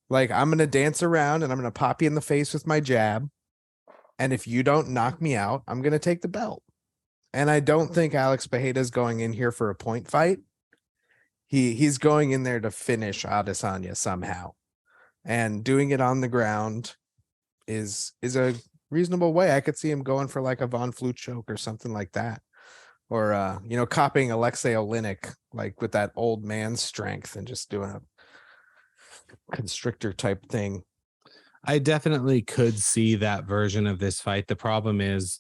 C: Like I'm going to dance around and I'm going to pop you in the face with my jab. And if you don't knock me out, I'm going to take the belt. And I don't think Alex Pereira is going in here for a point fight. He's going in there to finish Adesanya somehow. And doing it on the ground is a reasonable way. I could see him going for like a Von Flute choke or something like that. Or copying Alexei Oleinik, like with that old man strength and just doing a constrictor type thing.
A: I definitely could see that version of this fight. The problem is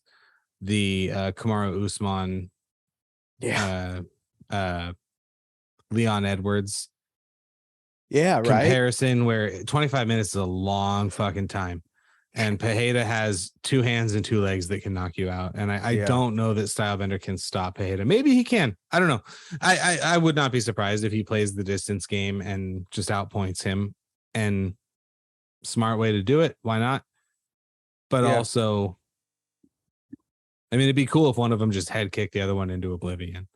A: the Kamaru Usman, Leon Edwards,
C: right?
A: Comparison where 25 minutes is a long fucking time, and Pereira has 2 hands and 2 legs that can knock you out. And I don't know that Stylebender can stop Pereira. Maybe he can. I don't know. I would not be surprised if he plays the distance game and just outpoints him. And smart way to do it. Why not? But also, I mean, it'd be cool if one of them just head kicked the other one into oblivion.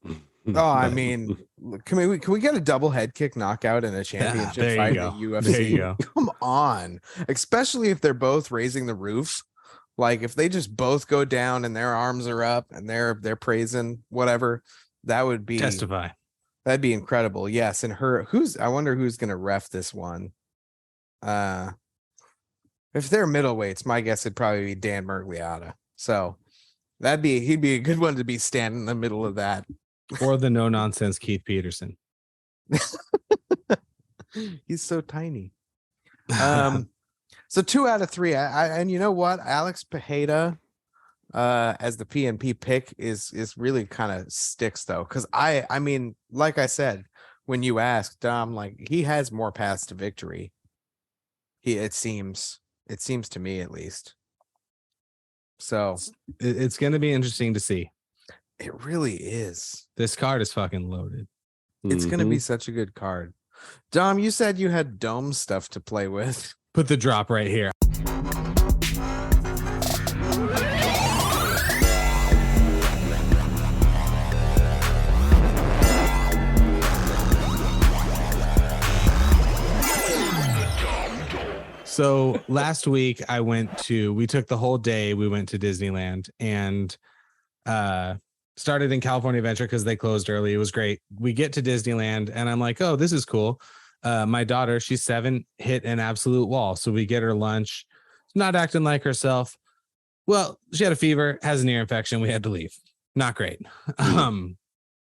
C: Oh, I mean, can we get a double head kick knockout in a championship fight in the UFC?
A: There you go.
C: Come on, especially if they're both raising the roof. Like if they just both go down and their arms are up and they're praising whatever, that would be
A: Testify.
C: That'd be incredible. Yes, and I wonder who's gonna ref this one. If they're middleweights, my guess would probably be Dan Miragliotta. So he'd be a good one to be standing in the middle of that.
A: Or the no nonsense Keith Peterson.
C: He's so tiny. So 2 out of 3. And you know what? Alex Pereira as the PNP pick is really kind of sticks though, because I mean, like I said, when you asked Dom, like he has more paths to victory. It seems to me at least. So
A: It's going to be interesting to see.
C: it really is.
A: This card is fucking loaded.
C: It's going to
B: Mhm.
C: be such a good card. Dom, you said you had dome stuff to play with.
A: Put the drop right here. So last week we took the whole day. We went to Disneyland and started in California Adventure because they closed early. It was great. We get to Disneyland and I'm like, oh, this is cool. My daughter, she's 7, hit an absolute wall. So we get her lunch, not acting like herself. Well, she had a fever, has an ear infection. We had to leave. Not great.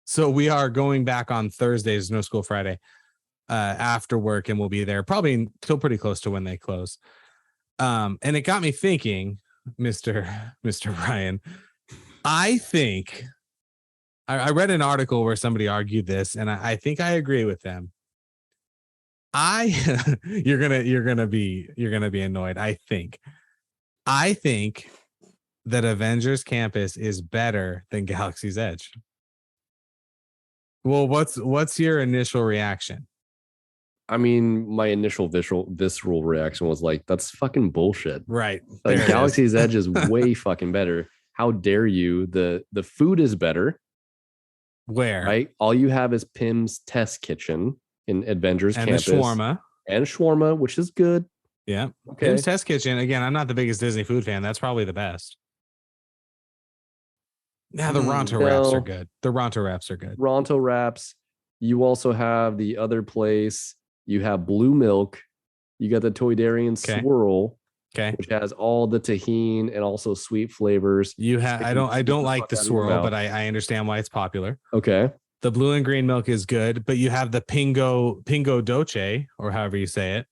A: So we are going back on Thursdays, no school Friday, after work, and we'll be there probably till pretty close to when they close. And it got me thinking, Mr. Ryan, I think I read an article where somebody argued this, and I think I agree with them. You're gonna be annoyed. I think that Avengers Campus is better than Galaxy's Edge. Well, what's your initial reaction?
B: I mean, my initial visceral reaction was like, that's fucking bullshit.
A: Right.
B: Like
A: There it is.
B: Galaxy's Edge is way fucking better. How dare you? The food is better,
A: Where?
B: right? All you have is Pim's Test Kitchen in Avengers
A: And
B: Campus.
A: the shawarma.
B: And shawarma, which is good.
A: Yeah.
B: Okay.
A: Pim's Test Kitchen. Again, I'm not the biggest Disney food fan. That's probably the best. Yeah, the Ronto wraps
B: no.
A: are good. The Ronto wraps are good.
B: Ronto wraps. You also have the other place. You have Blue Milk. You got the Toydarian
A: Okay.
B: Swirl,
A: Okay.
B: which has all the tahini and also sweet flavors.
A: You have I don't
B: Stick the
A: like
B: fuck
A: the
B: out of your
A: swirl,
B: mouth.
A: but I understand why it's popular.
B: Okay.
A: The blue and green milk is good, but you have the Pingo Dolce, or however you say it,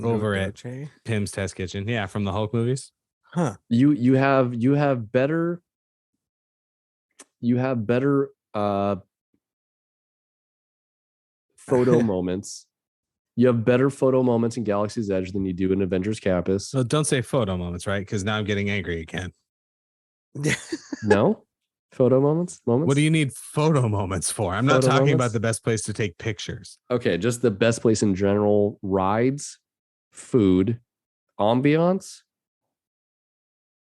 A: over at
C: Dolce?
A: Pim's Test Kitchen. Yeah, from the Hulk movies.
C: Huh.
B: You have better photo moments. You have better photo moments in Galaxy's Edge than you do in Avengers Campus.
A: So don't say photo moments, right? Because now I'm getting angry again.
B: No? Photo moments?
A: What do you need photo moments for? I'm not
B: Photo
A: talking
B: moments?
A: about the best place to take pictures.
B: Okay, just the best place in general. Rides, food, ambiance.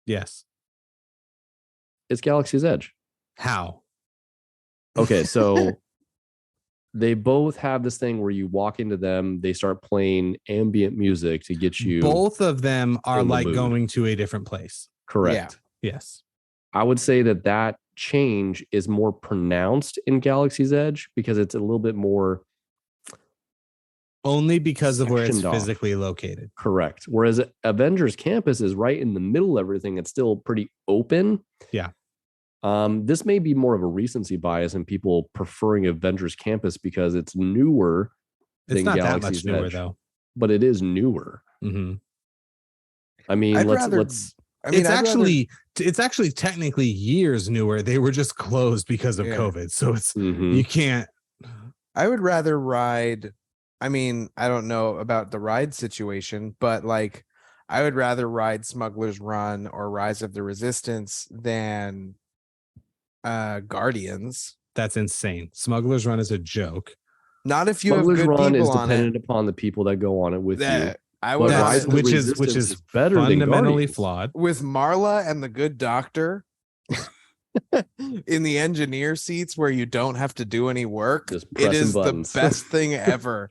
A: Yes.
B: It's Galaxy's Edge.
A: How?
B: Okay, so they both have this thing where you walk into them, they start playing ambient music to get you
A: Both of them are
B: in the
A: like
B: mood.
A: going to a different place.
B: correct.
A: Yes.
B: I would say that change is more pronounced in Galaxy's Edge because it's a little bit more
A: Only because of where it's
B: Sectioned off.
A: physically located.
B: correct. Whereas Avengers Campus is right in the middle of everything. It's still pretty open.
A: Yeah.
B: This may be more of a recency bias and people preferring Avengers Campus because it's newer
A: It's
B: than
A: not that
B: Galaxy's
A: much newer
B: Edge,
A: though.
B: but it is newer.
A: Mm-hmm.
B: I mean,
C: I'd
B: let's
C: rather- I mean,
A: it's
C: I'd rather-
A: actually technically years newer. They were just closed because of
C: Yeah.
A: COVID. So it's
B: Mhm.
A: you can't.
C: I would rather ride. I mean, I don't know about the ride situation, but like, I would rather ride Smuggler's Run or Rise of the Resistance than Guardians.
A: That's insane. Smuggler's Run is a joke.
C: Not if you
B: Smuggler's
C: have good
B: Run is
C: people on
B: dependent
C: it.
B: upon the people that go on it with you.
C: That I
B: But
C: would
A: That's-
B: Rise of the
A: which is
B: Resistance better than
A: fundamentally
B: Guardians.
A: flawed.
C: with Marla and the Good Doctor in the engineer seats where you don't have to do any work.
B: Just
C: It
B: pressing
C: is
B: buttons.
C: the best thing ever,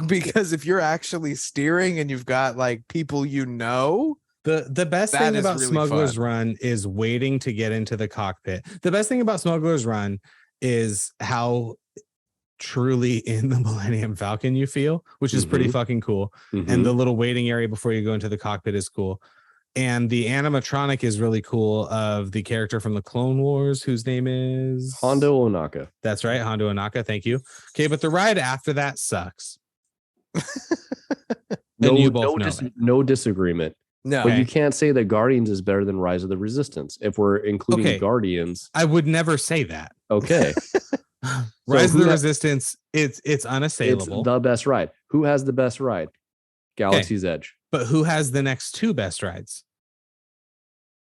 C: because if you're actually steering and you've got like people you know,
A: The best
C: That
A: thing
C: is
A: about
C: really
A: Smuggler's
C: fun.
A: Run is waiting to get into the cockpit. The best thing about Smuggler's Run is how truly in the Millennium Falcon you feel, which is pretty
B: Mhm.
A: fucking cool.
B: Mhm.
A: And the little waiting area before you go into the cockpit is cool. And the animatronic is really cool of the character from the Clone Wars, whose name is
B: Hondo Onaka.
A: That's right, Hondo Onaka. Thank you. Okay, but the ride after that sucks.
B: No,
A: you both know that.
B: no disagreement.
C: No,
B: But you can't say that Guardians is better than Rise of the Resistance if we're including
A: Okay.
B: Guardians.
A: I would never say that.
B: Okay.
A: Rise of
B: who
A: the
B: ha-
A: Resistance, it's
B: It's
A: unassailable.
B: the best ride. Who has the best ride? Galaxy's Edge.
A: But who has the next two best rides?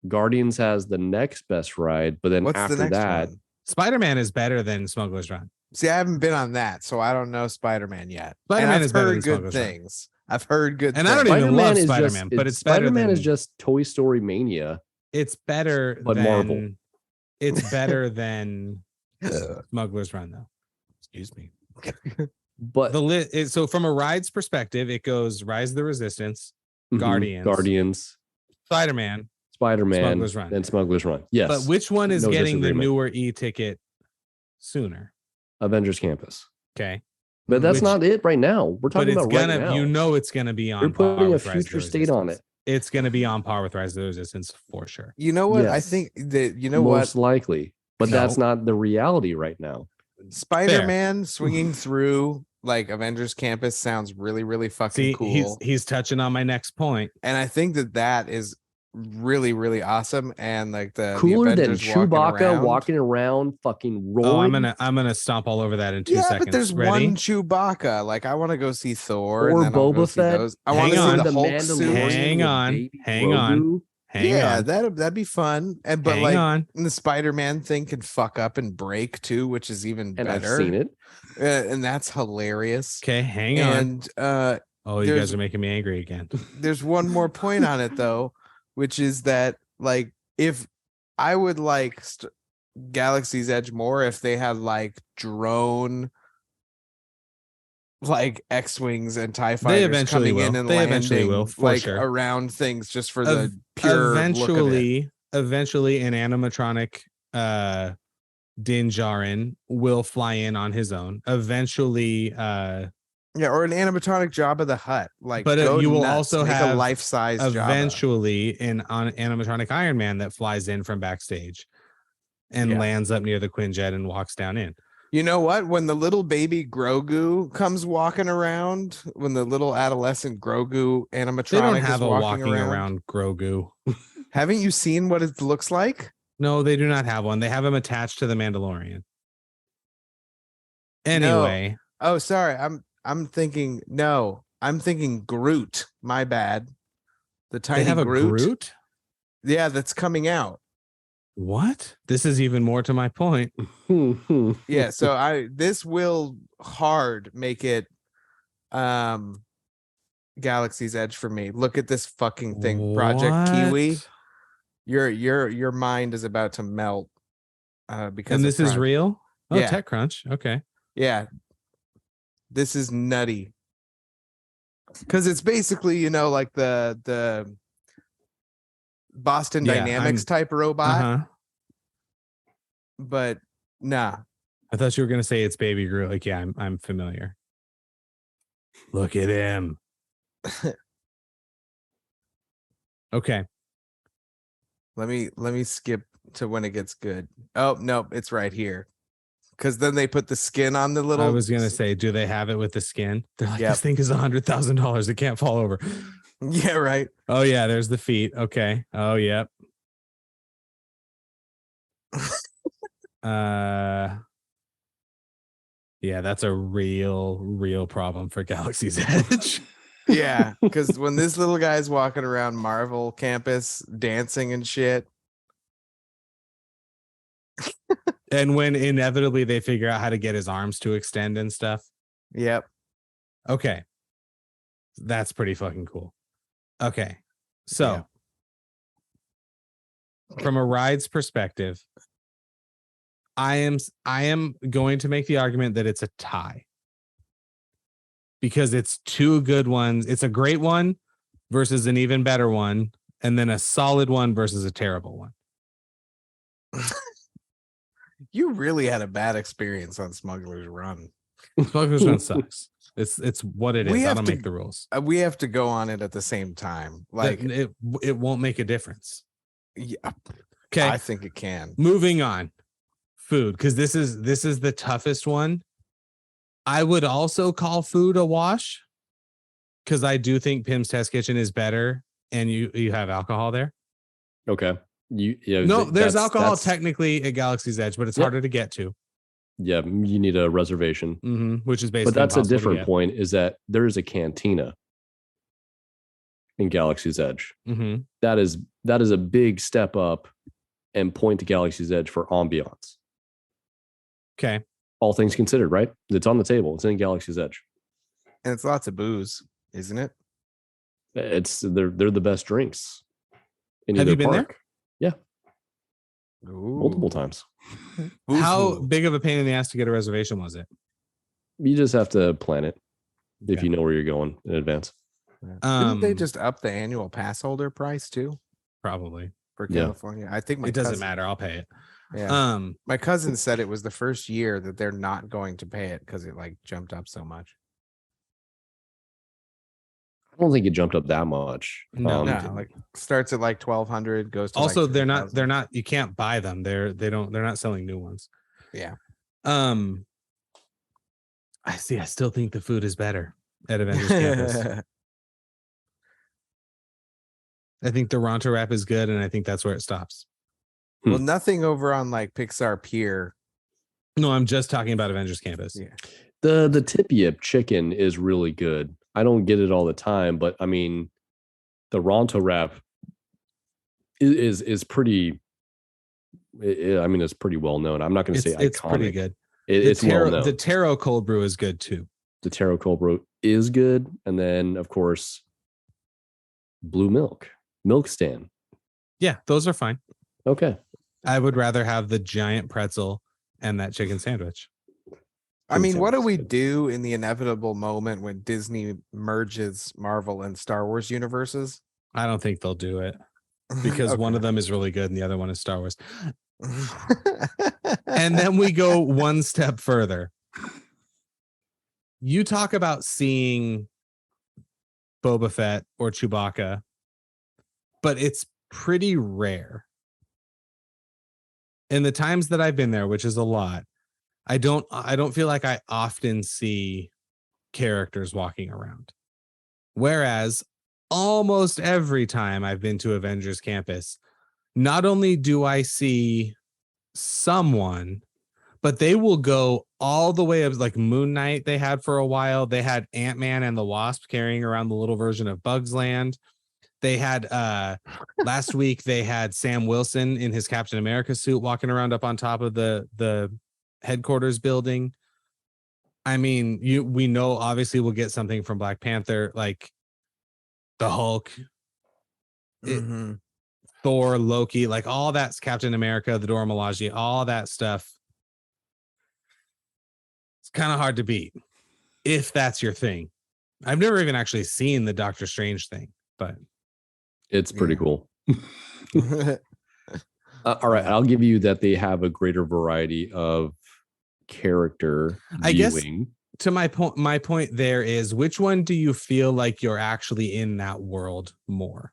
B: Guardians has the next best ride, but then
C: what's the
B: after
C: next
B: that,
C: one?
A: Spider-Man is better than Smuggler's Run.
C: See, I haven't been on that, so I don't know Spider-Man yet.
A: Spider-Man
C: And I've
A: is better
C: heard
A: than
C: good
A: Smuggler's Run.
C: things. I've heard good
A: And I
C: things.
A: don't even love
B: is
A: Spider-Man, but it's better
B: Spider-Man is
A: than-
B: just Toy Story Mania.
A: It's better
B: But
A: than
B: Marvel.
A: It's better than Smuggler's Run, though.
C: Excuse me.
B: But
A: So from a rides perspective, it goes Rise of the Resistance,
B: Mhm.
A: Guardians, Spider-Man.
B: Spider-Man,
A: Smuggler's Run.
B: and Smuggler's Run. Yes.
A: But which one is
B: No
A: getting the
B: disagreement.
A: newer e-ticket sooner?
B: Avengers Campus.
A: Okay.
B: But that's
A: Which-
B: not it right now. We're
A: But
B: talking
A: it's
B: about
A: gonna,
B: right now.
A: you know, it's gonna be on
B: You're
A: par
B: putting a
A: with Rise of the
B: future state on
A: Resistance.
B: it.
A: It's gonna be on par with Rise of the Resistance for sure.
C: You know what? I
B: Yes.
C: think that you know
B: Most
C: what?
B: likely. But
A: No.
B: that's not the reality right now.
C: Spider-Man swinging through like Avengers Campus sounds really, really fucking
A: See,
C: cool.
A: he's touching on my next point.
C: And I think that is really, really awesome. And like the
B: Cooler than
C: Avengers
B: Chewbacca
C: around.
B: walking around fucking roaring.
A: Oh, I'm gonna stomp all over that in 2
C: Yeah,
A: seconds.
C: but there's
A: Ready?
C: one Chewbacca. Like I want to go see Thor
B: Or
C: and then I'll go
B: Boba
C: see
B: Fett.
C: those. I want to
A: Hang
C: see
A: on.
C: the Hulk
B: Mandalorian
C: suit.
A: Hang
B: with
A: on,
B: baby
A: hang on.
B: Grogu.
A: Hang
C: Yeah,
A: on.
C: that'd be fun. And but
A: Hang
C: like
A: on.
C: the Spider-Man thing can fuck up and break too, which is even
B: And
C: better.
B: I've seen it.
C: And that's hilarious.
A: Okay, hang on.
C: And
A: Oh, you
C: there's-
A: guys are making me angry again.
C: there's one more point on it though, which is that like if I would like Galaxy's Edge more if they had like drone like X-wings and TIE fighters
A: eventually
C: coming in
A: will.
C: and
A: They
C: landing
A: eventually will, for
C: like
A: sure.
C: around things just for the pure look of it.
A: Eventually an animatronic Din Djarin will fly in on his own. Eventually
C: Yeah, or an animatronic Jabba the Hutt. Like,
A: But,
C: go
A: you will
C: nuts.
A: also
C: Make
A: have
C: a life-size Jabba.
A: eventually an animatronic Iron Man that flies in from backstage and
C: Yeah.
A: lands up near the Quinjet and walks down in.
C: You know what? When the little baby Grogu comes walking around, when the little adolescent Grogu animatronic
A: They don't
C: is
A: have a
C: walking,
A: walking around Grogu.
C: Haven't you seen what it looks like?
A: No, they do not have one. They have him attached to the Mandalorian. Anyway,
C: Oh, sorry. I'm thinking I'm thinking Groot. My bad. The tiny
A: they have a
C: Groot.
A: Groot?
C: Yeah, that's coming out.
A: What? This is even more to my point.
C: Yeah, so this will hard make it Galaxy's Edge for me. Look at this fucking thing. Project Kiwi.
A: What?
C: Your mind is about to melt because
A: And
C: of
A: this is
C: Prime.
A: real? Oh,
C: Yeah.
A: TechCrunch. Okay.
C: Yeah. This is nutty. Cuz it's basically, you know, like the Boston
A: Yeah,
C: Dynamics type robot,
A: Uh-huh.
C: but nah.
A: I thought you were gonna say it's Baby Groot. Like, yeah, I'm familiar. Look at him. Okay.
C: Let me skip to when it gets good. Oh, no, it's right here. Cuz then they put the skin on the little
A: I was gonna say, do they have it with the skin? They're like,
C: Yep.
A: this thing is $100,000. It can't fall over.
C: Yeah, right.
A: Oh yeah, there's the feet. Okay. Oh yep. Yeah, that's a real problem for Galaxy's Edge.
C: Yeah, cuz when this little guy's walking around Marvel campus dancing and shit.
A: And when inevitably they figure out how to get his arms to extend and stuff.
C: Yep.
A: Okay. That's pretty fucking cool. Okay. So from a rides perspective, I am going to make the argument that it's a tie. Because it's two good ones. It's a great one versus an even better one, and then a solid one versus a terrible one.
C: You really had a bad experience on Smuggler's Run.
A: Smuggler's Run sucks. It's what it
C: We
A: is. I
C: have
A: don't
C: to-
A: make the rules.
C: We have to go on it at the same time. Like,
A: it won't make a difference.
C: yeah,
A: Okay.
C: I think it can.
A: Moving on. Food, because this is the toughest one. I would also call food a wash because I do think Pim's Test Kitchen is better and you have alcohol there.
B: Okay.
A: No, there's alcohol
B: that's-
A: technically at Galaxy's Edge, but it's
B: Yep.
A: harder to get to.
B: Yeah, you need a reservation.
A: Which is basically
B: But that's a
A: impossible to
B: different
A: get.
B: point, is that there is a cantina in Galaxy's Edge.
A: Mm-hmm.
B: That is a big step up and point to Galaxy's Edge for ambiance.
A: Okay.
B: All things considered, right? It's on the table. It's in Galaxy's Edge.
C: And it's lots of booze, isn't it?
B: They're the best drinks in
A: Have
B: either
A: you been there?
B: park. Yeah, multiple times.
A: How big of a pain in the ass to get a reservation was it?
B: You just have to plan it if
A: Okay.
B: you know where you're going in advance.
C: Didn't they just up the annual pass holder price too
A: probably
C: for
B: Yeah.
C: California? I think my
A: it doesn't
C: cousin,
A: matter. I'll pay it.
C: Yeah, my cousin said it was the first year that they're not going to pay it because it like jumped up so much.
B: I don't think it jumped up that much.
A: No.
C: No, like starts at like 1,200, goes to
A: Also,
C: like
A: they're
C: 3,000.
A: not. You can't buy them. They're not selling new ones.
C: Yeah.
A: I see. I still think the food is better at Avengers Campus. I think the Ronto wrap is good, and I think that's where it stops.
C: Well, nothing over on like Pixar Pier.
A: No, I'm just talking about Avengers Campus.
C: Yeah.
B: The tip-yip chicken is really good. I don't get it all the time, but I mean, the Ronto wrap is pretty. I mean, it's pretty well known. I'm not going to say
A: It's
B: iconic.
A: pretty good.
B: It's well known.
A: The taro cold brew is good too.
B: The taro cold brew is good, and then of course, blue milk stand.
A: Yeah, those are fine.
B: Okay.
A: I would rather have the giant pretzel and that chicken sandwich.
C: I mean, what do
B: Sounds
C: we
B: good.
C: do in the inevitable moment when Disney merges Marvel and Star Wars universes?
A: I don't think they'll do it because one of them is really good and the other one is Star Wars. And then we go one step further. You talk about seeing Boba Fett or Chewbacca, but it's pretty rare. In the times that I've been there, which is a lot, I don't feel like I often see characters walking around. Whereas almost every time I've been to Avengers Campus, not only do I see someone, but they will go all the way up, like Moon Knight they had for a while. They had Ant-Man and the Wasp carrying around the little version of Bugs Land. They had last week they had Sam Wilson in his Captain America suit walking around up on top of the headquarters building. I mean, we know obviously we'll get something from Black Panther, like the Hulk, Thor, Loki, like all that's Captain America, the Dora Milaje, all that stuff. It's kind of hard to beat if that's your thing. I've never even actually seen the Doctor Strange thing, but
B: It's pretty
C: Yeah.
B: cool. All right, I'll give you that they have a greater variety of character
A: I guess-
B: viewing.
A: to my point there is, which one do you feel like you're actually in that world more?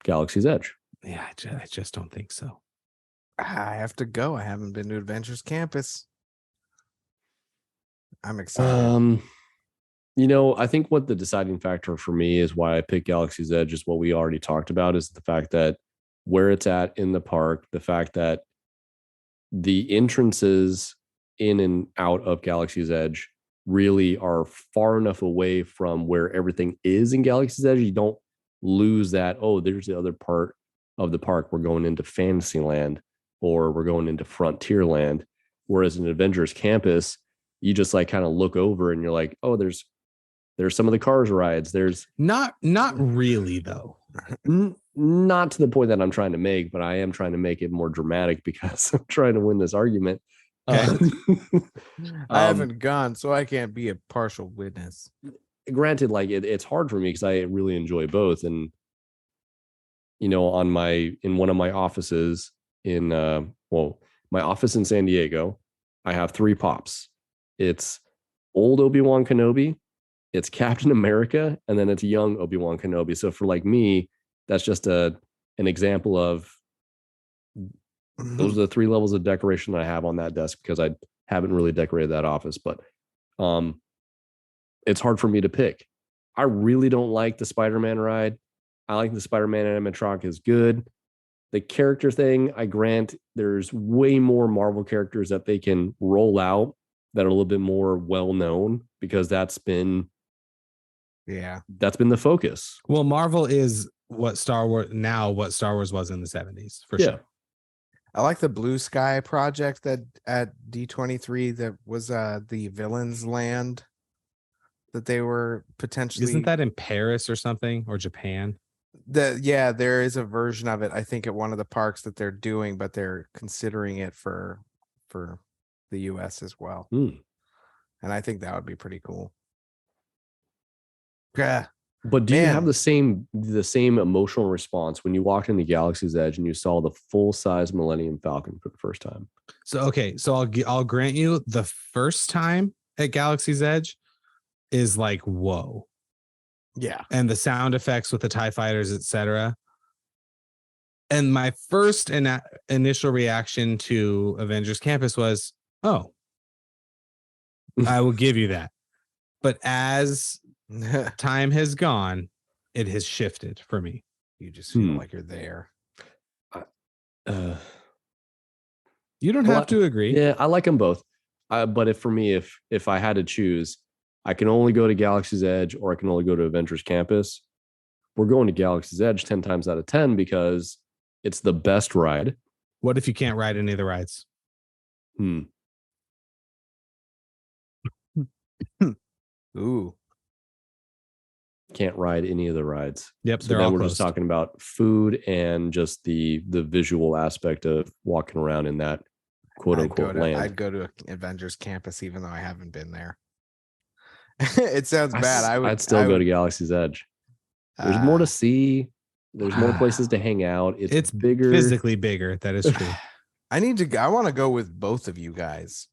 B: Galaxy's Edge.
A: Yeah, I just don't think so.
C: I have to go. I haven't been to Adventures Campus. I'm excited.
B: I think what the deciding factor for me is why I picked Galaxy's Edge is what we already talked about, is the fact that where it's at in the park, the fact that the entrances in and out of Galaxy's Edge really are far enough away from where everything is in Galaxy's Edge. You don't lose that, oh, there's the other part of the park. We're going into Fantasyland or we're going into Frontierland. Whereas in Avengers Campus, you just like kind of look over and you're like, oh, there's some of the Cars rides. There's
A: Not really though.
B: not to the point that I'm trying to make, but I am trying to make it more dramatic because I'm trying to win this argument.
A: Okay.
C: I haven't gone, so I can't be a partial witness.
B: Granted, like it's hard for me because I really enjoy both. And in one of my offices in my office in San Diego, I have 3 pops. It's old Obi-Wan Kenobi, it's Captain America, and then it's young Obi-Wan Kenobi. So for like me, that's just an example of those are the 3 levels of decoration that I have on that desk because I haven't really decorated that office. But it's hard for me to pick. I really don't like the Spider-Man ride. I like the Spider-Man animatronic is good. The character thing, I grant there's way more Marvel characters that they can roll out that are a little bit more well-known because that's been the focus.
A: Well, Marvel is what Star Wars was in the 70s for sure.
C: I like the Blue Sky project that at D23 that was the Villains Land that they were potentially.
A: Isn't that in Paris or something, or Japan?
C: There is a version of it, I think, at one of the parks that they're doing, but they're considering it for the US as well. And I think that would be pretty cool. Yeah.
B: But do you have the same emotional response when you walked into Galaxy's Edge and you saw the full-size Millennium Falcon for the first time?
A: So I'll grant you the first time at Galaxy's Edge is like, whoa.
C: Yeah.
A: And the sound effects with the TIE fighters, etc. And my first initial reaction to Avengers Campus was, oh, I will give you that. But as time has gone, it has shifted for me.
C: You just feel like you're there.
A: You don't have to agree.
B: Yeah, I like them both. But if I had to choose, I can only go to Galaxy's Edge or I can only go to Avengers Campus. We're going to Galaxy's Edge 10 times out of 10 because it's the best ride.
A: What if you can't ride any of the rides?
C: Ooh.
B: Can't ride any of the rides.
A: Yep,
B: so
A: they're
B: then
A: all
B: we're
A: closed.
B: just talking about food and just the visual aspect of walking around in that quote unquote land.
C: I'd go to Avengers Campus even though I haven't been there. It sounds bad.
B: I'd still go to Galaxy's Edge. There's more to see. There's more places to hang out. It's bigger,
A: physically bigger. That is true.
C: I want to go with both of you guys.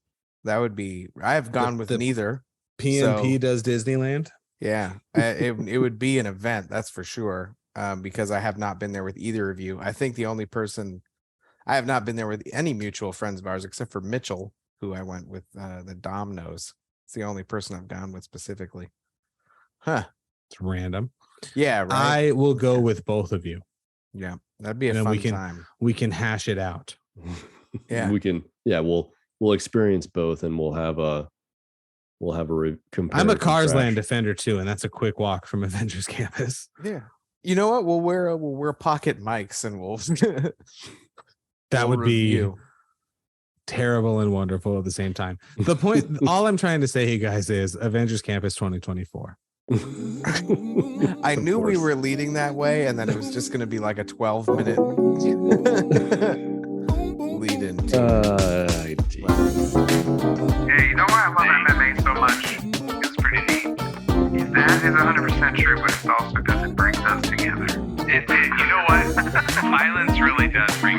C: That would be. I have gone with neither.
A: PNP does Disneyland.
C: Yeah, it would be an event, that's for sure. Because I have not been there with either of you. I think the only person I have not been there with any mutual friends of ours except for Mitchell, who I went with. The Dom knows. It's the only person I've gone with specifically. Huh?
A: It's random.
C: Yeah, right.
A: I will go with both of you.
C: Yeah, that'd be a fun time.
A: We can hash it out.
C: Yeah,
B: we can. Yeah, we'll experience both, and we'll have a
A: I'm a Cars Land defender too, and that's a quick walk from Avengers Campus.
C: Yeah, you know what? We'll wear pocket mics, and we'll.
A: That would be terrible and wonderful at the same time. The point, all I'm trying to say, you guys, is Avengers Campus 2024.
C: I knew we were leading that way, and then it was just going to be like a 12-minute lead into.
D: Yeah, you know why I love MMA so much? It's pretty neat. That is 100% true, but it's also because it brings us together. You know what? Violence really does bring